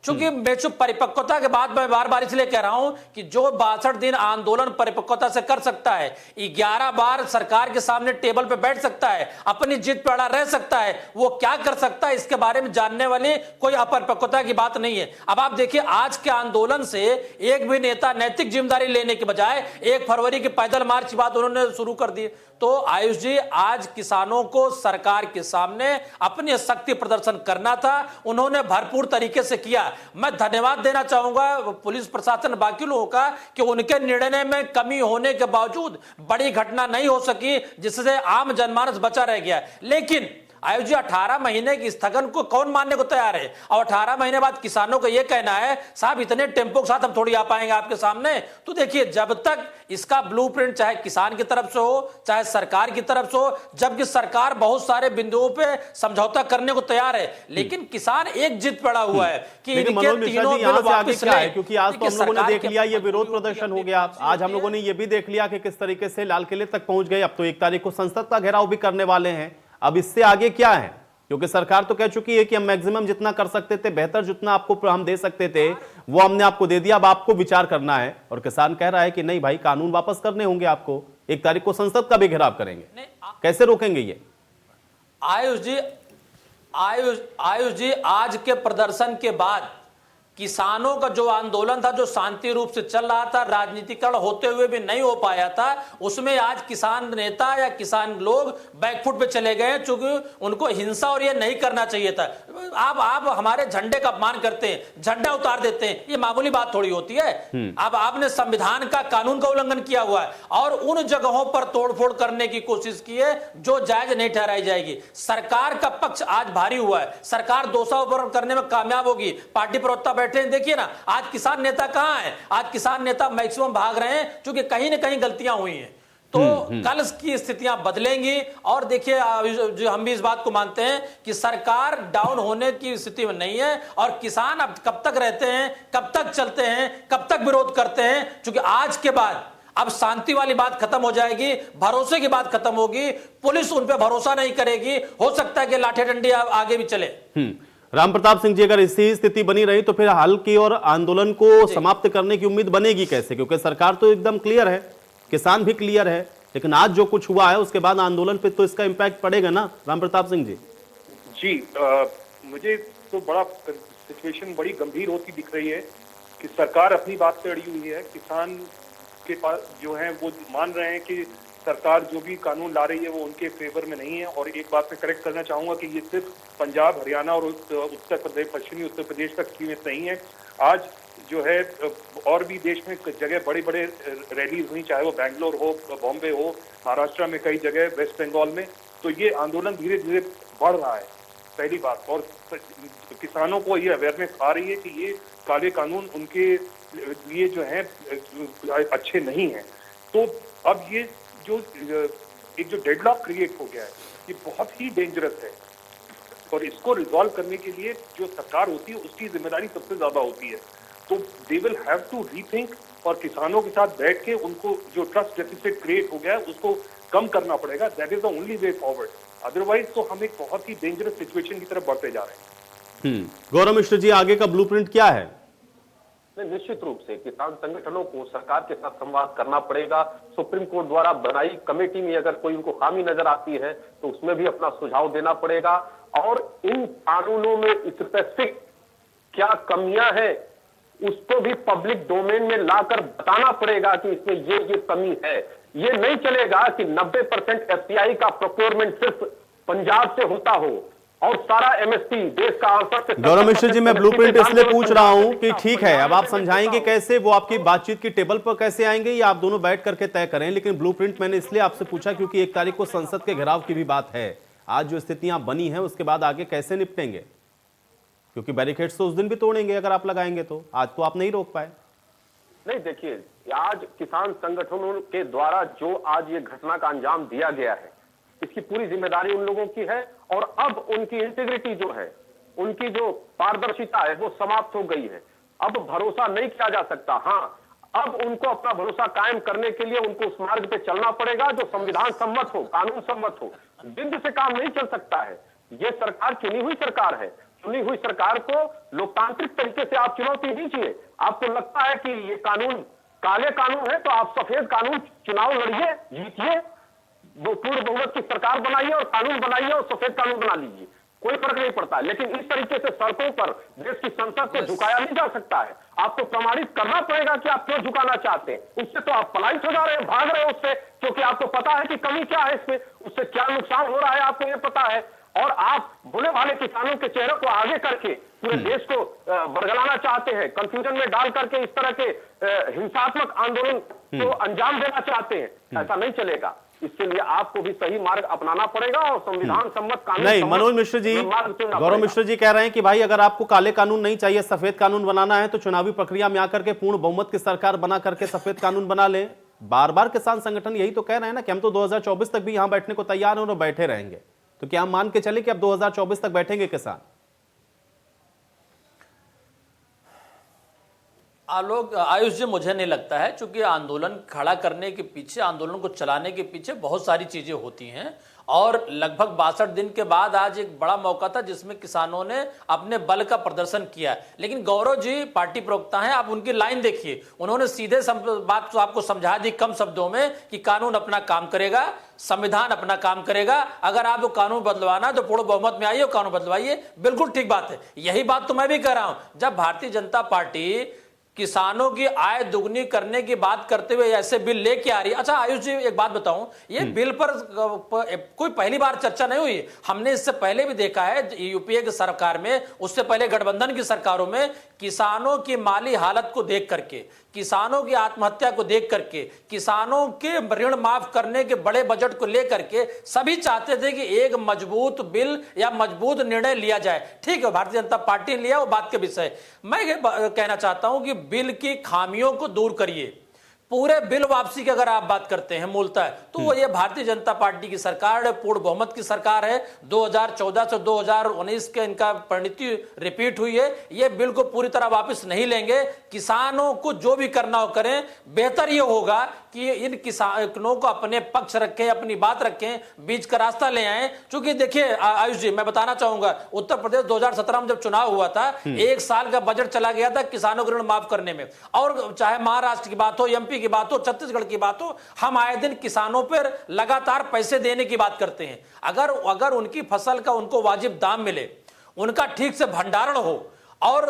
S3: चूंकि मैं परिपक्वता के बाद मैं बार बार इसलिए कह रहा हूं कि जो 62 दिन आंदोलन परिपक्वता से कर सकता है, 11 बार सरकार के सामने टेबल पे बैठ सकता है, अपनी जिद पे अड़ा रह सकता है, वो क्या कर सकता है इसके बारे में जानने वाली कोई अपरिपक्वता की बात नहीं है। अब आप देखिए आज के आंदोलन से एक भी नेता नैतिक जिम्मेदारी लेने के बजाय 1 फरवरी की पैदल मार्च की बात उन्होंने शुरू कर दी। तो आयुष जी, आज किसानों को सरकार के सामने अपनी शक्ति प्रदर्शन करना था, उन्होंने भरपूर तरीके से किया। मैं धन्यवाद देना चाहूंगा पुलिस प्रशासन बाकी लोगों का कि उनके निर्णय में कमी होने के बावजूद बड़ी घटना नहीं हो सकी जिससे आम जनमानस बचा रह गया। लेकिन आयुष जी, 18 महीने की स्थगन को कौन मानने को तैयार है? और 18 महीने बाद किसानों को यह कहना है साहब इतने टेम्पो के साथ हम थोड़ी आ पाएंगे आपके सामने। तो देखिए, जब तक इसका ब्लूप्रिंट चाहे किसान की तरफ से हो चाहे सरकार की तरफ से हो, जबकि सरकार बहुत सारे बिंदुओं पे समझौता करने को तैयार है, लेकिन किसान एक जिद पड़ा हुआ है कि इनके तीनों बिल वापस लें।
S1: क्योंकि आज तो हम लोगों ने देख लिया ये विरोध प्रदर्शन हो गया, आज हम लोगों ने ये भी देख लिया कि किस तरीके से लाल किले तक पहुंच गए। अब तो 1 तारीख को संसद का घेराव भी करने वाले हैं। अब इससे आगे क्या है? क्योंकि सरकार तो कह चुकी है कि हम मैक्सिमम जितना कर सकते थे, बेहतर जितना आपको हम दे सकते थे वो हमने आपको दे दिया, अब आपको विचार करना है। और किसान कह रहा है कि नहीं भाई, कानून वापस करने होंगे आपको, 1 तारीख को संसद का भी घेराव करेंगे। कैसे रोकेंगे ये?
S3: आयुष जी, आज के प्रदर्शन के बाद किसानों का जो आंदोलन था, जो शांति रूप से चल रहा था, राजनीतिकरण होते हुए भी नहीं हो पाया था, उसमें आज किसान नेता या किसान लोग बैकफुट पे चले गए, क्योंकि उनको हिंसा और ये नहीं करना चाहिए था। आप हमारे झंडे का अपमान करते हैं, झंडा उतार देते हैं, ये मामूली बात थोड़ी होती है। अब आपने संविधान का, कानून का उल्लंघन किया हुआ है और उन जगहों पर तोड़फोड़ करने की कोशिश की है जो जायज नहीं ठहराई जाएगी। सरकार का पक्ष आज भारी हुआ है, सरकार दोषारोपण करने में कामयाब होगी। पार्टी प्रवक्ता देखिए ना, आज किसान नेता कहां है? आज किसान नेता मैक्सिमम भाग रहे हैं क्योंकि कहीं ना कहीं गलतियां हुई हैं। तो कल की स्थितियां बदलेंगी। और देखिए, जो हम भी इस बात को मानते हैं कि सरकार डाउन होने की स्थिति में नहीं है और किसान अब कब तक रहते हैं, कब तक चलते हैं, कब तक विरोध करते हैं, क्योंकि आज के बाद अब शांति वाली बात खत्म हो जाएगी, भरोसे की बात खत्म होगी, पुलिस उन पर भरोसा नहीं करेगी, हो सकता है कि लाठी डंडी आगे भी चले।
S1: राम प्रताप सिंह जी, अगर इसी स्थिति बनी रही तो फिर हल की और आंदोलन को समाप्त करने की उम्मीद बनेगी कैसे? क्योंकि सरकार तो एकदम क्लियर है, किसान भी क्लियर है, लेकिन आज जो कुछ हुआ है उसके बाद आंदोलन पे तो इसका इम्पैक्ट पड़ेगा ना, राम प्रताप सिंह जी?
S5: जी, मुझे तो बड़ा सिचुएशन बड़ी गंभीर होती दिख रही है कि सरकार अपनी बात पे अड़ी हुई है, किसान के पास जो है वो मान रहे हैं कि सरकार जो भी कानून ला रही है वो उनके फेवर में नहीं है। और एक बात मैं करेक्ट करना चाहूंगा कि ये सिर्फ पंजाब, हरियाणा और उत्तर प्रदेश, पश्चिमी उत्तर प्रदेश तक सीमित नहीं है। आज जो है और भी देश में जगह बड़े बड़े रैलीज हुई, चाहे वो बैंगलोर हो, बॉम्बे हो, महाराष्ट्र में कई जगह, वेस्ट बंगाल में। तो ये आंदोलन धीरे धीरे बढ़ रहा है, पहली बात। और किसानों को ये अवेयरनेस आ रही है कि ये काले कानून उनके लिए जो है अच्छे नहीं है। तो अब ये जो एक जो डेडलॉक क्रिएट हो गया है, ये बहुत ही डेंजरस है और इसको रिजॉल्व करने के लिए जो सरकार होती है उसकी जिम्मेदारी सबसे ज्यादा होती है। तो they will have to rethink और किसानों के साथ बैठ के उनको जो ट्रस्ट डेफिसिट क्रिएट हो गया है उसको कम करना पड़ेगा। That is the only way forward, otherwise तो हम एक बहुत ही डेंजरस सिचुएशन की तरफ बढ़ते जा रहे हैं।
S1: गौरव मिश्र जी, आगे का ब्लूप्रिंट क्या है?
S2: निश्चित रूप से किसान संगठनों को सरकार के साथ संवाद करना पड़ेगा। सुप्रीम कोर्ट द्वारा बनाई कमेटी में अगर कोई उनको खामी नजर आती है तो उसमें भी अपना सुझाव देना पड़ेगा, और इन कानूनों में स्पेसिफिक क्या कमियां हैं उसको भी पब्लिक डोमेन में लाकर बताना पड़ेगा कि इसमें ये कमी है। ये नहीं चलेगा कि 90% एफसीआई का प्रोक्योरमेंट सिर्फ पंजाब से होता हो और सारा एमएसपी देश का आंसर।
S1: गौरव मिश्र जी, मैं ब्लूप्रिंट इसलिए पूछ रहा हूं कि ठीक है, अब आप समझाएंगे कैसे, वो आपकी बातचीत की टेबल पर कैसे आएंगे, या आप दोनों बैठ करके तय करें। लेकिन ब्लूप्रिंट मैंने इसलिए आपसे पूछा क्योंकि 1 तारीख को संसद के घेराव की भी बात है। आज जो स्थितियां बनी हैं उसके बाद आगे कैसे निपटेंगे, क्योंकि बैरिकेड्स तो उस दिन भी तोड़ेंगे अगर आप लगाएंगे तो। आज तो आप नहीं रोक पाए।
S2: नहीं, देखिए, आज किसान संगठनों के द्वारा जो आज ये घटना का अंजाम दिया गया है, इसकी पूरी जिम्मेदारी उन लोगों की है, और अब उनकी इंटीग्रिटी जो है, उनकी जो पारदर्शिता है वो समाप्त हो गई है। अब भरोसा नहीं किया जा सकता। हाँ, अब उनको अपना भरोसा कायम करने के लिए उनको उस मार्ग पे चलना पड़ेगा जो संविधान सम्मत हो, कानून सम्मत हो। जिद से काम नहीं चल सकता है। ये सरकार चुनी हुई सरकार है। चुनी हुई सरकार को लोकतांत्रिक तरीके से आप चुनौती दीजिए। आपको लगता है कि ये कानून काले कानून है तो आप सफेद कानून चुनाव लड़िए, जीतिए, वो पूर्ण बहुमत की सरकार बनाइए और कानून बनाइए और सफेद कानून बना लीजिए, कोई फर्क नहीं पड़ता। लेकिन इस तरीके से सड़कों पर देश की संसद को झुकाया नहीं जा सकता है। आपको प्रमाणित करना पड़ेगा कि आप क्यों झुकाना चाहते हैं। उससे तो आप पलायित हो जा रहे हैं, भाग रहे हैं उससे, क्योंकि आपको पता है कि कमी क्या है इसमें, उससे क्या नुकसान हो रहा है आपको ये पता है। और आप भोले भाले किसानों के चेहरे को आगे करके पूरे देश को बरगलाना चाहते हैं, कंफ्यूजन में डाल करके इस तरह के हिंसात्मक आंदोलन को अंजाम देना चाहते हैं। ऐसा नहीं चलेगा। इसके लिए आपको भी सही मार्ग अपनाना पड़ेगा और संविधान सम्मत कानून
S1: नहीं, मनोज मिश्र जी, गौरव मिश्र जी कह रहे हैं कि भाई अगर आपको काले कानून नहीं चाहिए, सफेद कानून बनाना है तो चुनावी प्रक्रिया में आकर के पूर्ण बहुमत की सरकार बना करके सफेद कानून बना ले। बार बार किसान संगठन यही तो कह रहे हैं ना कि हम तो 2024 तक भी यहां बैठने को तैयार हैं और बैठे रहेंगे। तो क्या हम मान के चले कि अब 2024 तक बैठेंगे किसान?
S3: आयुष जी, मुझे नहीं लगता है, क्योंकि आंदोलन खड़ा करने के पीछे, आंदोलन को चलाने के पीछे बहुत सारी चीजें होती हैं, और लगभग 62 दिन के बाद आज एक बड़ा मौका था जिसमें किसानों ने अपने बल का प्रदर्शन किया। लेकिन गौरव जी पार्टी प्रवक्ता हैं, आप उनकी लाइन देखिए, उन्होंने सीधे बात तो आपको समझा दी कम शब्दों में कि कानून अपना काम करेगा, संविधान अपना काम करेगा। अगर आपको कानून बदलवाना है तो पूर्ण बहुमत में आइए और कानून बदलवाइए। बिल्कुल ठीक बात है, यही बात तो मैं भी कह रहा हूं। जब भारतीय जनता पार्टी किसानों की आय दुगनी करने की बात करते हुए ऐसे बिल लेके आ रही है। अच्छा आयुष जी, एक बात बताऊं, ये बिल पर कोई पहली बार चर्चा नहीं हुई। हमने इससे पहले भी देखा है यूपीए की सरकार में, उससे पहले गठबंधन की सरकारों में, किसानों की माली हालत को देख करके, किसानों की आत्महत्या को देख करके, किसानों के ऋण माफ करने के बड़े बजट को लेकर के सभी चाहते थे कि एक मजबूत बिल या मजबूत निर्णय लिया जाए। ठीक है, भारतीय जनता पार्टी ने लिया, वो बात के विषय। मैं ये कहना चाहता हूं कि बिल की खामियों को दूर करिए। पूरे बिल वापसी की अगर आप बात करते हैं मूलतः, तो ये भारतीय जनता पार्टी की सरकार है, पूर्ण बहुमत की सरकार है। 2014 से 2019 के इनका परिणति रिपीट हुई है। ये बिल को पूरी तरह वापस नहीं लेंगे। किसानों को जो भी करना हो करें। बेहतर ये होगा कि इन किसानों को अपने पक्ष रखें, अपनी बात रखें, बीच का रास्ता ले आए। क्योंकि देखिए आयुष जी, मैं बताना चाहूंगा, उत्तर प्रदेश 2017 में जब चुनाव हुआ था, 1 साल का बजट चला गया था किसानों को ऋण माफ करने में। और चाहे महाराष्ट्र की बात हो, एमपी की बात हो, छत्तीसगढ़ की बात हो, हम आए दिन किसानों पर लगातार पैसे देने की बात करते हैं। अगर उनकी फसल का उनको वाजिब दाम मिले, उनका ठीक से भंडारण हो और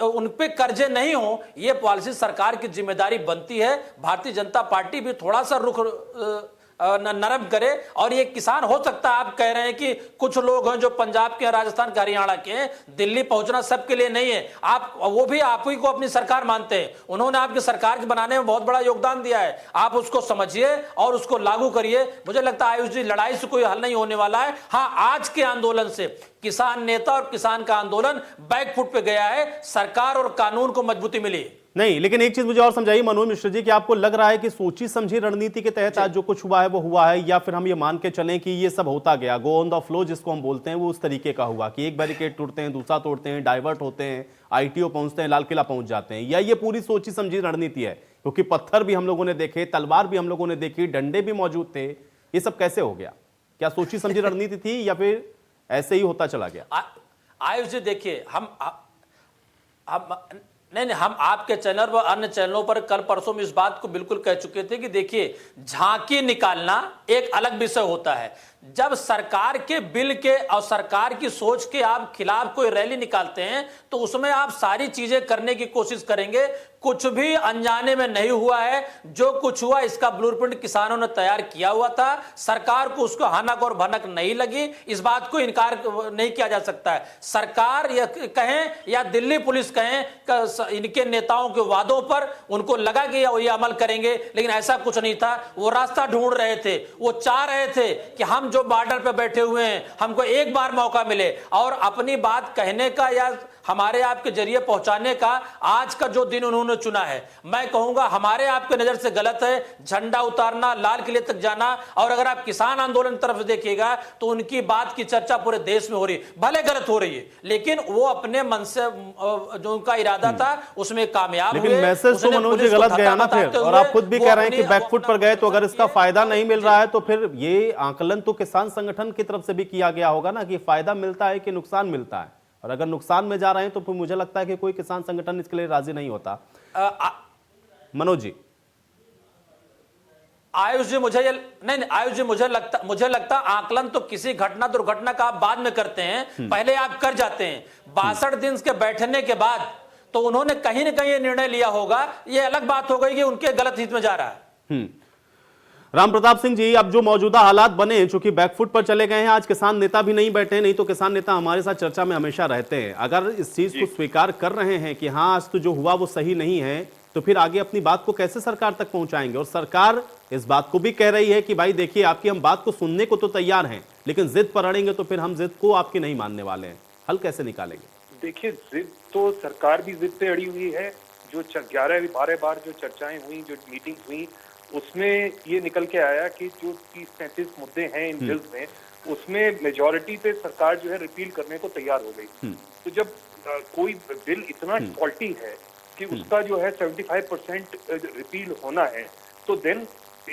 S3: उन पे कर्जे नहीं हो, ये पॉलिसी सरकार की जिम्मेदारी बनती है। भारतीय जनता पार्टी भी थोड़ा सा रुख नरम करे। और ये किसान, हो सकता है आप कह रहे हैं कि कुछ लोग हैं जो पंजाब के, राजस्थान के, हरियाणा के हैं, दिल्ली पहुंचना सबके लिए नहीं है। वो भी आप ही को अपनी सरकार मानते हैं। उन्होंने आपकी सरकार के बनाने में बहुत बड़ा योगदान दिया है। आप उसको समझिए और उसको लागू करिए। मुझे लगता है आयुष जी, लड़ाई से कोई हल नहीं होने वाला है। हाँ, आज के आंदोलन से किसान नेता और किसान का आंदोलन बैकफुट पे गया है। सरकार और कानून को मजबूती मिली।
S1: नहीं, लेकिन एक चीज मुझे और समझाइए मनोज मिश्र जी कि आपको लग रहा है कि सोची समझी रणनीति के तहत आज जो कुछ हुआ है वो हुआ है, या फिर हम ये मान के चलें कि ये सब होता गया, गो ऑन द फ्लो जिसको हम बोलते हैं, वो उस तरीके का हुआ कि एक बैरिकेड टूटते हैं, दूसरा तोड़ते हैं, डाइवर्ट होते हैं, आईटीओ पहुंचते हैं, लाल किला पहुंच जाते हैं, या ये पूरी सोची समझी रणनीति है? क्योंकि पत्थर भी हम लोगों ने देखे, तलवार भी हम लोगों ने देखी, डंडे भी मौजूद थे, ये सब कैसे हो गया? क्या सोची समझी रणनीति थी या फिर ऐसे ही होता चला गया?
S3: आयुष जी देखिए, हम नहीं, हम आपके चैनल व अन्य चैनलों पर कल परसों में इस बात को बिल्कुल कह चुके थे कि देखिए, झांकी निकालना एक अलग विषय होता है। जब सरकार के बिल के और सरकार की सोच के आप खिलाफ कोई रैली निकालते हैं तो उसमें आप सारी चीजें करने की कोशिश करेंगे। कुछ भी अनजाने में नहीं हुआ है, जो कुछ हुआ इसका ब्लूप्रिंट किसानों ने तैयार किया हुआ था। सरकार को उसको हनक और भनक नहीं लगी, इस बात को इनकार नहीं किया जा सकता है। सरकार या कहें या दिल्ली पुलिस कहें, इनके नेताओं के वादों पर उनको लगा कि ये अमल करेंगे, लेकिन ऐसा कुछ नहीं था। वो रास्ता ढूंढ रहे थे, वो चाह रहे थे कि हम जो बॉर्डर पे बैठे हुए हैं हमको एक बार मौका मिले और अपनी बात कहने का या हमारे आपके जरिए पहुंचाने का। आज का जो दिन उन्होंने चुना है, मैं कहूंगा हमारे आपके नजर से गलत है। झंडा उतारना, लाल किले तक जाना, और अगर आप किसान आंदोलन की तरफ देखिएगा तो उनकी बात की चर्चा पूरे देश में हो रही है, भले गलत हो रही है, लेकिन वो अपने मन से जो उनका इरादा था उसमें कामयाब हुए।
S1: लेकिन मैसेज तो मनोज जी गलत गया ना फिर, और आप खुद भी कह रहे हैं कि बैकफुट पर गए, तो अगर इसका फायदा नहीं मिल रहा है तो फिर ये आकलन तो किसान संगठन की तरफ से भी किया गया होगा ना कि फायदा मिलता है कि नुकसान मिलता है। और अगर नुकसान में जा रहे हैं तो फिर मुझे लगता है कि कोई किसान संगठन इसके लिए राजी नहीं होता। मनोज जी।
S3: आयुष जी मुझे नहीं, आयुष जी मुझे लगता आकलन तो किसी घटना दुर्घटना का आप बाद में करते हैं, पहले आप कर जाते हैं। 62 दिन के बैठने के बाद तो उन्होंने कहीं ना कहीं निर्णय लिया होगा। ये अलग बात हो गई कि उनके गलत हित में जा रहा है।
S1: राम प्रताप सिंह जी, अब जो मौजूदा हालात बने, चूंकि बैकफुट पर चले गए हैं, आज किसान नेता भी नहीं बैठे, नहीं तो किसान नेता हमारे साथ चर्चा में हमेशा रहते हैं। अगर इस चीज को स्वीकार कर रहे हैं कि हाँ आज तो जो हुआ वो सही नहीं है, तो फिर आगे अपनी बात को कैसे सरकार तक पहुंचाएंगे? और सरकार इस बात को भी कह रही है कि भाई देखिए, आपकी हम बात को सुनने को तो तैयार हैं, लेकिन जिद पर अड़ेंगे तो फिर हम जिद को आपकी नहीं मानने वाले हैं। हल कैसे निकालेंगे?
S5: देखिए, जिद तो सरकार भी जिद पे अड़ी हुई है। जो 11-12 बार जो चर्चाएं हुई, जो मीटिंग हुई, उसमें ये निकल के आया कि जो 30-35 मुद्दे हैं इन बिल्स में, उसमें मेजॉरिटी पे सरकार जो है रिपील करने को तैयार हो गई। तो जब कोई बिल इतना फॉल्टी है कि उसका जो है 75% रिपील होना है, तो देन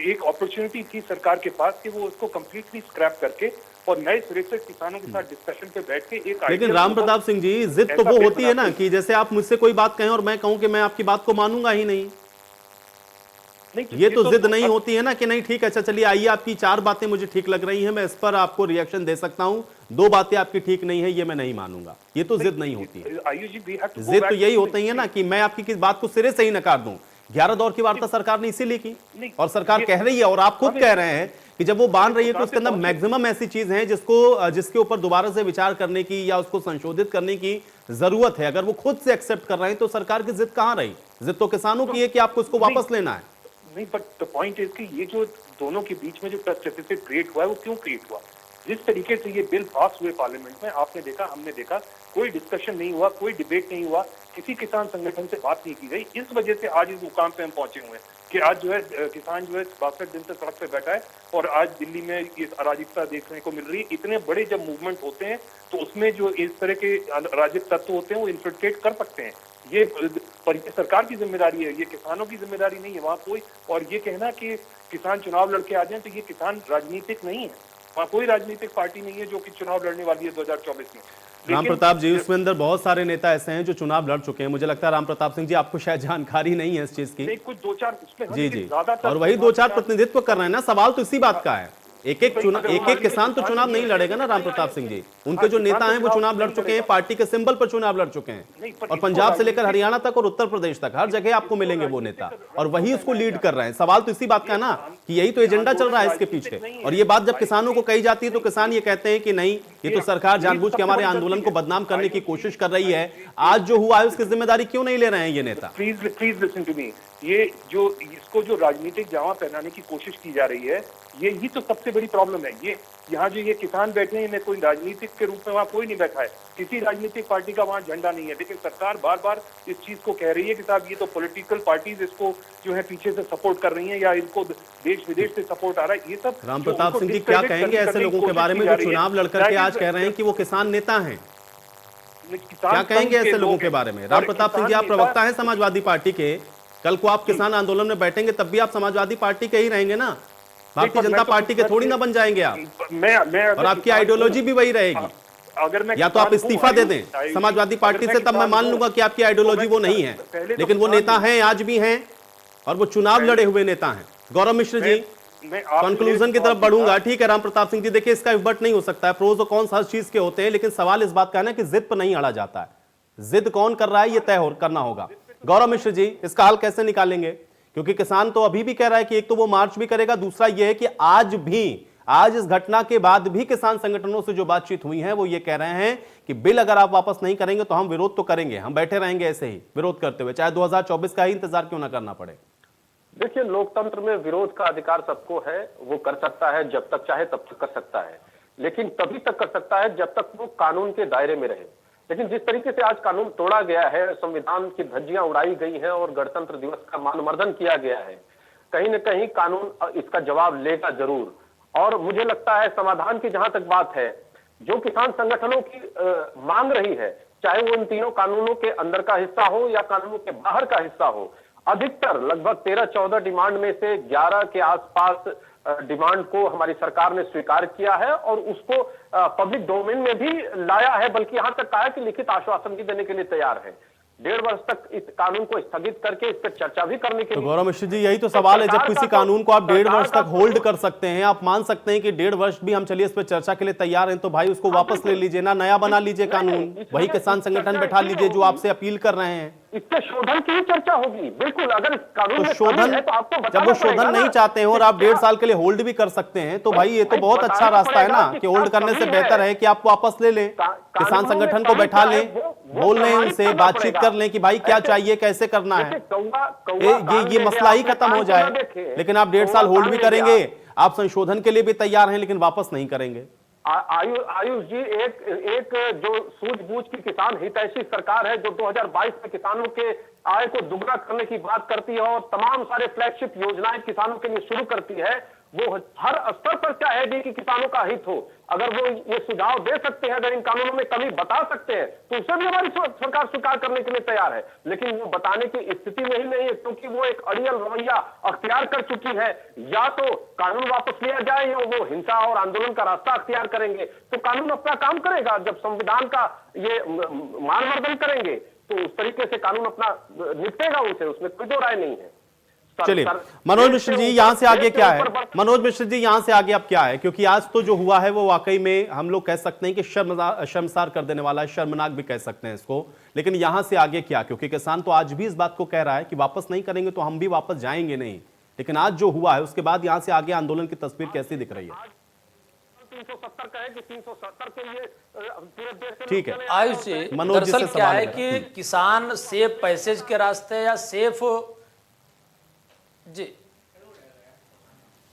S5: एक अपॉर्चुनिटी थी सरकार के पास कि वो उसको कंप्लीटली स्क्रैप करके और नए सिरे से किसानों के साथ डिस्कशन पे बैठ के एक।
S1: लेकिन राम प्रताप सिंह जी, जिद तो वो होती है ना कि जैसे आप मुझसे कोई बात कहें और मैं कहूं कि मैं आपकी बात को मानूंगा ही नहीं। ये तो जिद नहीं होती है ना कि नहीं ठीक है, अच्छा चलिए आइए, आपकी 4 बातें मुझे ठीक लग रही हैं, मैं इस पर आपको रिएक्शन दे सकता हूं, 2 बातें आपकी ठीक नहीं है, ये मैं नहीं मानूंगा। ये तो जिद नहीं होती है। जिद तो यही होती है ना कि मैं आपकी किस बात को सिरे से ही नकार दूं। 11 दौर की वार्ता सरकार ने इसीलिए की, और सरकार कह रही है और आप खुद कह रहे हैं कि जब वो बांध रही है तो उसके अंदर मैक्सिमम ऐसी चीज है जिसके ऊपर दोबारा से विचार करने की या उसको संशोधित करने की जरूरत है। अगर वो खुद से एक्सेप्ट कर रहे हैं तो सरकार की जिद कहां रही? जिद तो किसानों की है कि आपको इसको वापस लेना है।
S5: नहीं, बट द पॉइंट इज कि ये जो दोनों के बीच में जो टच डेफिसिट क्रिएट हुआ है, वो क्यों क्रिएट हुआ? जिस तरीके से ये बिल पास हुए पार्लियामेंट में, आपने देखा, हमने देखा, कोई डिस्कशन नहीं हुआ, कोई डिबेट नहीं हुआ, किसी किसान संगठन से बात नहीं की गई। इस वजह से आज इस मुकाम पे हम पहुंचे हुए हैं कि आज जो है किसान जो है 62 दिन से सड़क पे बैठा है, और आज दिल्ली में ये अराजकता देखने को मिल रही है। इतने बड़े जब मूवमेंट होते हैं तो उसमें जो इस तरह के अराजक तत्व होते हैं वो इन्फिल्ट्रेट कर सकते हैं। ये सरकार की जिम्मेदारी है, ये किसानों की जिम्मेदारी नहीं है वहाँ कोई। और ये कहना कि किसान चुनाव लड़के आ जाएं, तो ये किसान राजनीतिक नहीं है, वहाँ कोई राजनीतिक पार्टी नहीं है जो कि चुनाव लड़ने वाली है 2024 में।
S1: राम प्रताप जी, उसमें अंदर बहुत सारे नेता ऐसे हैं जो चुनाव लड़ चुके हैं। मुझे लगता है राम प्रताप सिंह जी, आपको शायद जानकारी नहीं है इस चीज की।
S5: कुछ 2-4
S1: जी, और वही 2-4 प्रतिनिधित्व कर रहे हैं ना। सवाल तो इसी बात का है, एक एक किसान तो चुनाव नहीं लड़ेगा ना राम प्रताप सिंह जी। उनके जो नेता हैं वो चुनाव लड़ चुके हैं, पार्टी के सिंबल पर चुनाव लड़ चुके हैं, और पंजाब से लेकर हरियाणा तक और उत्तर प्रदेश तक हर जगह आपको मिलेंगे वो नेता, और वही उसको लीड कर रहे हैं। सवाल तो इसी बात का है ना कि यही तो एजेंडा चल रहा है इसके पीछे। और ये बात जब किसानों को कही जाती है तो किसान ये कहते हैं कि नहीं, ये तो सरकार जानबूझ के हमारे आंदोलन को बदनाम करने की कोशिश कर रही है। आज जो हुआ है उसकी जिम्मेदारी क्यों नहीं ले रहे हैं ये नेता?
S5: Please listen to me. ये जो इसको जो राजनीतिक जामा पहनाने की कोशिश की जा रही है, यही तो सबसे बड़ी प्रॉब्लम है। ये यहाँ जो ये किसान बैठे हैं, इन्हें कोई राजनीतिक के रूप में वहाँ कोई नहीं बैठा है, किसी राजनीतिक पार्टी का वहाँ झंडा नहीं है, लेकिन सरकार बार बार इस चीज को कह रही है कि साहब ये तो पॉलिटिकल पार्टीज इसको जो है पीछे से सपोर्ट कर रही हैं या इनको देश विदेश से सपोर्ट आ रहा है। ये सब
S1: राम प्रताप सिंह जी क्या कहेंगे ऐसे लोगों के बारे में जो चुनाव लड़कर के आज कह रहे हैं कि वो किसान नेता हैं? क्या कहेंगे ऐसे लोगों के बारे में? राम प्रताप सिंह जी, आप प्रवक्ता हैं समाजवादी पार्टी के, कल को आप किसान आंदोलन में बैठेंगे तब भी आप समाजवादी पार्टी के ही रहेंगे ना, भारतीय जनता पार्टी के थोड़ी ना बन जाएंगे आप। और आपकी आइडियोलॉजी भी वही रहेगी।
S5: अगर मैं
S1: या तो आप इस्तीफा दे दें समाजवादी पार्टी से, तब मैं मान लूंगा कि आपकी आइडियोलॉजी वो नहीं है, लेकिन वो नेता हैं, आज भी हैं, और वो चुनाव लड़े हुए नेता हैं। गौरव मिश्र जी, कंक्लूजन की तरफ बढ़ूंगा। ठीक है राम प्रताप सिंह जी, देखिए इसका विबट नहीं हो सकता है, प्रोज और कॉन्स हर चीज के होते हैं, लेकिन सवाल इस बात का है ना कि जिद पर नहीं अड़ा जाता है। जिद कौन कर रहा है ये तय करना होगा। गौरव मिश्र जी, इसका हल कैसे निकालेंगे? क्योंकि किसान तो अभी भी कह रहा है कि एक तो वो मार्च भी करेगा, दूसरा ये है कि आज इस घटना के बाद भी किसान संगठनों से जो बातचीत हुई है वो ये कह रहे हैं कि बिल अगर आप वापस नहीं करेंगे तो हम विरोध तो करेंगे, हम बैठे रहेंगे ऐसे ही विरोध करते हुए, चाहे 2024 का ही इंतजार क्यों ना करना पड़े।
S2: देखिए, लोकतंत्र में विरोध का अधिकार सबको है, वो कर सकता है, जब तक चाहे तब तक कर सकता है, लेकिन तभी तक कर सकता है जब तक वो कानून के दायरे में रहे। लेकिन जिस तरीके से आज कानून तोड़ा गया है, संविधान की धज्जियां उड़ाई गई हैं और गणतंत्र दिवस का मानमर्दन किया गया है, कहीं न कहीं कानून इसका जवाब लेगा जरूर। और मुझे लगता है समाधान की जहां तक बात है, जो किसान संगठनों की मांग रही है, चाहे वो इन तीनों कानूनों के अंदर का हिस्सा हो या कानूनों के बाहर का हिस्सा हो, अधिकतर लगभग 13-14 डिमांड में से 11 के आसपास डिमांड को हमारी सरकार ने स्वीकार किया है और उसको पब्लिक डोमेन में भी लाया है, बल्कि यहां तक कहा है कि लिखित आश्वासन भी देने के लिए तैयार है। 1.5 वर्ष तक इस कानून को स्थगित करके इस पर चर्चा भी करने के लिए।
S1: गौरव मिश्र जी, यही तो सवाल है, जब किसी कानून को आप 1.5 वर्ष तक होल्ड कर सकते हैं, आप मान सकते हैं कि 1.5 वर्ष भी हम चलिए इस पर चर्चा के लिए तैयार हैं, तो भाई उसको वापस ले लीजिए ना, नया बना लीजिए कानून, वही किसान संगठन बैठा लीजिए जो आपसे अपील कर रहे हैं।
S2: इससे शोधन की चर्चा होगी, बिल्कुल। अगर इस कानून में
S1: शोधन
S2: है तो आपको
S1: जब वो शोधन नहीं चाहते हैं और आप 1.5 साल के लिए होल्ड भी कर सकते हैं, तो भाई ये तो बहुत अच्छा रास्ता है ना कि होल्ड करने से बेहतर है कि आप वापस ले लें, किसान संगठन को बैठा लें, बोल लें उनसे, बातचीत कर लें कि भाई क्या चाहिए, कैसे करना है, ये मसला ही खत्म हो जाए। लेकिन आप 1.5 साल होल्ड भी करेंगे, आप संशोधन के लिए भी तैयार हैं, लेकिन वापस नहीं करेंगे।
S2: आयुष जी, एक जो सूझबूझ की किसान हितैषी सरकार है, जो 2022 में किसानों के आय को दुगना करने की बात करती है और तमाम सारे फ्लैगशिप योजनाएं किसानों के लिए शुरू करती है, वो हर स्तर पर चाहेगी कि किसानों का हित हो। अगर वो ये सुझाव दे सकते हैं, अगर इन कानूनों में कमी बता सकते हैं, तो उसे भी हमारी सरकार स्वीकार करने के लिए तैयार है। लेकिन वो बताने की स्थिति में ही नहीं है, क्योंकि वो एक अड़ियल रवैया अख्तियार कर चुकी है। या तो कानून वापस लिया जाए या वो हिंसा और आंदोलन का रास्ता अख्तियार करेंगे। तो कानून अपना काम करेगा, जब संविधान का ये मानवर्धन करेंगे तो उस तरीके से कानून अपना निपटेगा उनसे, उसमें कोई दो राय नहीं है।
S1: चलिए मनोज मिश्र जी, यहां से आगे क्या है? मनोज मिश्र जी, यहां से आगे अब क्या है? क्योंकि आज तो जो हुआ है वो वाकई में हम लोग कह सकते हैं कि शर्मसार कर देने वाला है, शर्मनाक भी कह सकते हैं इसको। लेकिन यहां से आगे क्या? क्योंकि किसान तो आज भी इस बात को कह रहा है कि वापस नहीं करेंगे तो हम भी वापस जाएंगे नहीं। लेकिन आज जो हुआ है उसके बाद यहां से आगे आंदोलन की तस्वीर कैसी दिख रही है?
S2: 370 कहे कि 370 के लिए पूरे देश में।
S1: ठीक है
S3: आयुष जी,
S1: मनोज जी से
S3: दरअसल क्या
S1: सवाल
S3: है कि किसान सेफ पैसेज के रास्ते या सेफ जी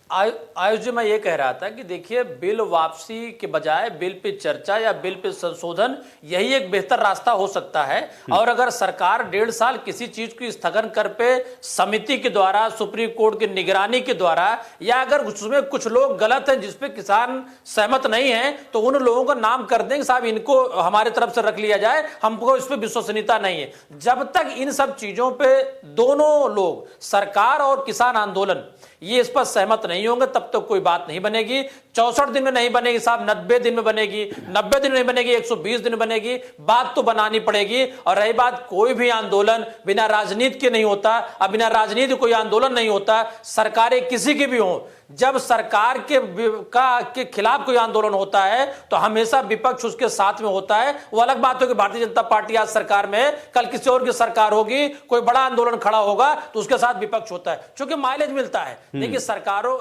S3: आयुष जी, मैं ये कह रहा था कि देखिए, बिल वापसी के बजाय बिल पे चर्चा या बिल पे संशोधन, यही एक बेहतर रास्ता हो सकता है। और अगर सरकार 1.5 साल किसी चीज को स्थगन कर पे समिति के द्वारा, सुप्रीम कोर्ट की निगरानी के द्वारा, या अगर उसमें कुछ लोग गलत हैं जिसपे किसान सहमत नहीं है, तो उन लोगों का नाम कर देंगे, साहब इनको हमारे तरफ से रख लिया जाए, हमको इस पर विश्वसनीयता नहीं है। जब तक इन सब चीजों पे दोनों लोग, सरकार और किसान आंदोलन, ये इस पर सहमत नहीं होंगे, तब तक कोई बात नहीं बनेगी। 64 दिन में नहीं बनेगी साहब, 90 दिन में बनेगी, 90 दिन में नहीं बनेगी, 120 दिन में बनेगी, बात तो बनानी पड़ेगी। और रही बात, कोई भी आंदोलन बिना राजनीति के नहीं होता। अब बिना राजनीति कोई आंदोलन नहीं होता, सरकारें किसी की भी हो। जब सरकार के खिलाफ कोई आंदोलन होता है तो हमेशा विपक्ष उसके साथ में होता है। वो अलग बात है कि भारतीय जनता पार्टी आज सरकार में है, कल किसी और की सरकार होगी, कोई बड़ा आंदोलन खड़ा होगा तो उसके साथ विपक्ष होता है, क्योंकि माइलेज मिलता है। देखिए, सरकारों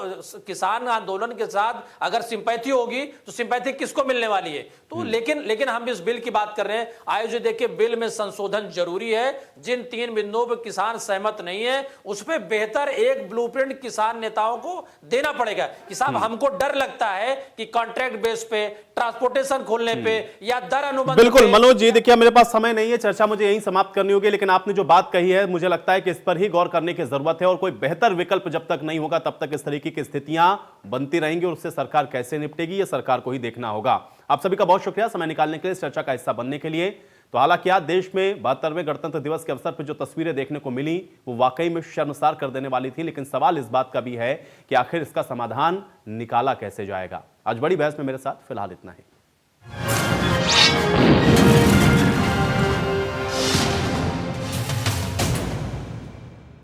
S3: किसान आंदोलन के साथ अगर सिंपैथी होगी तो सिंपैथी किसको मिलने वाली है? तो लेकिन हम इस बिल की बात कर रहे हैं। आयोजन देखिए, बिल में संशोधन जरूरी है। जिन 3 बिंदुओं पर किसान सहमत नहीं है उस पर बेहतर एक ब्लूप्रिंट किसान नेताओं को देना पड़ेगा कि साहब हमको डर लगता है कि कॉन्ट्रैक्ट बेस पे, ट्रांसपोर्टेशन खोलने पे या दर अनुबंध।
S1: बिल्कुल मनोज जी, देखिए मेरे पास समय नहीं है, चर्चा मुझे यहीं समाप्त करनी होगी, लेकिन आपने जो बात कही है मुझे लगता है कि इस पर ही गौर करने की जरूरत है और कोई बेहतर विकल्प जब तक नहीं होगा तब तक इस तरीके की स्थितियां बनती रहेंगी और उससे सरकार कैसे निपटेगी ये सरकार को ही देखना होगा। आप सभी का बहुत शुक्रिया समय निकालने के लिए, इस चर्चा का हिस्सा बनने के लिए। तो हालांकि आज देश में 72वें गणतंत्र दिवस के अवसर पर जो तस्वीरें देखने को मिली वो वाकई में शर्मसार कर देने वाली थी, लेकिन सवाल इस बात का भी है कि आखिर इसका समाधान निकाला कैसे जाएगा। आज बड़ी बहस में मेरे साथ फिलहाल इतना ही।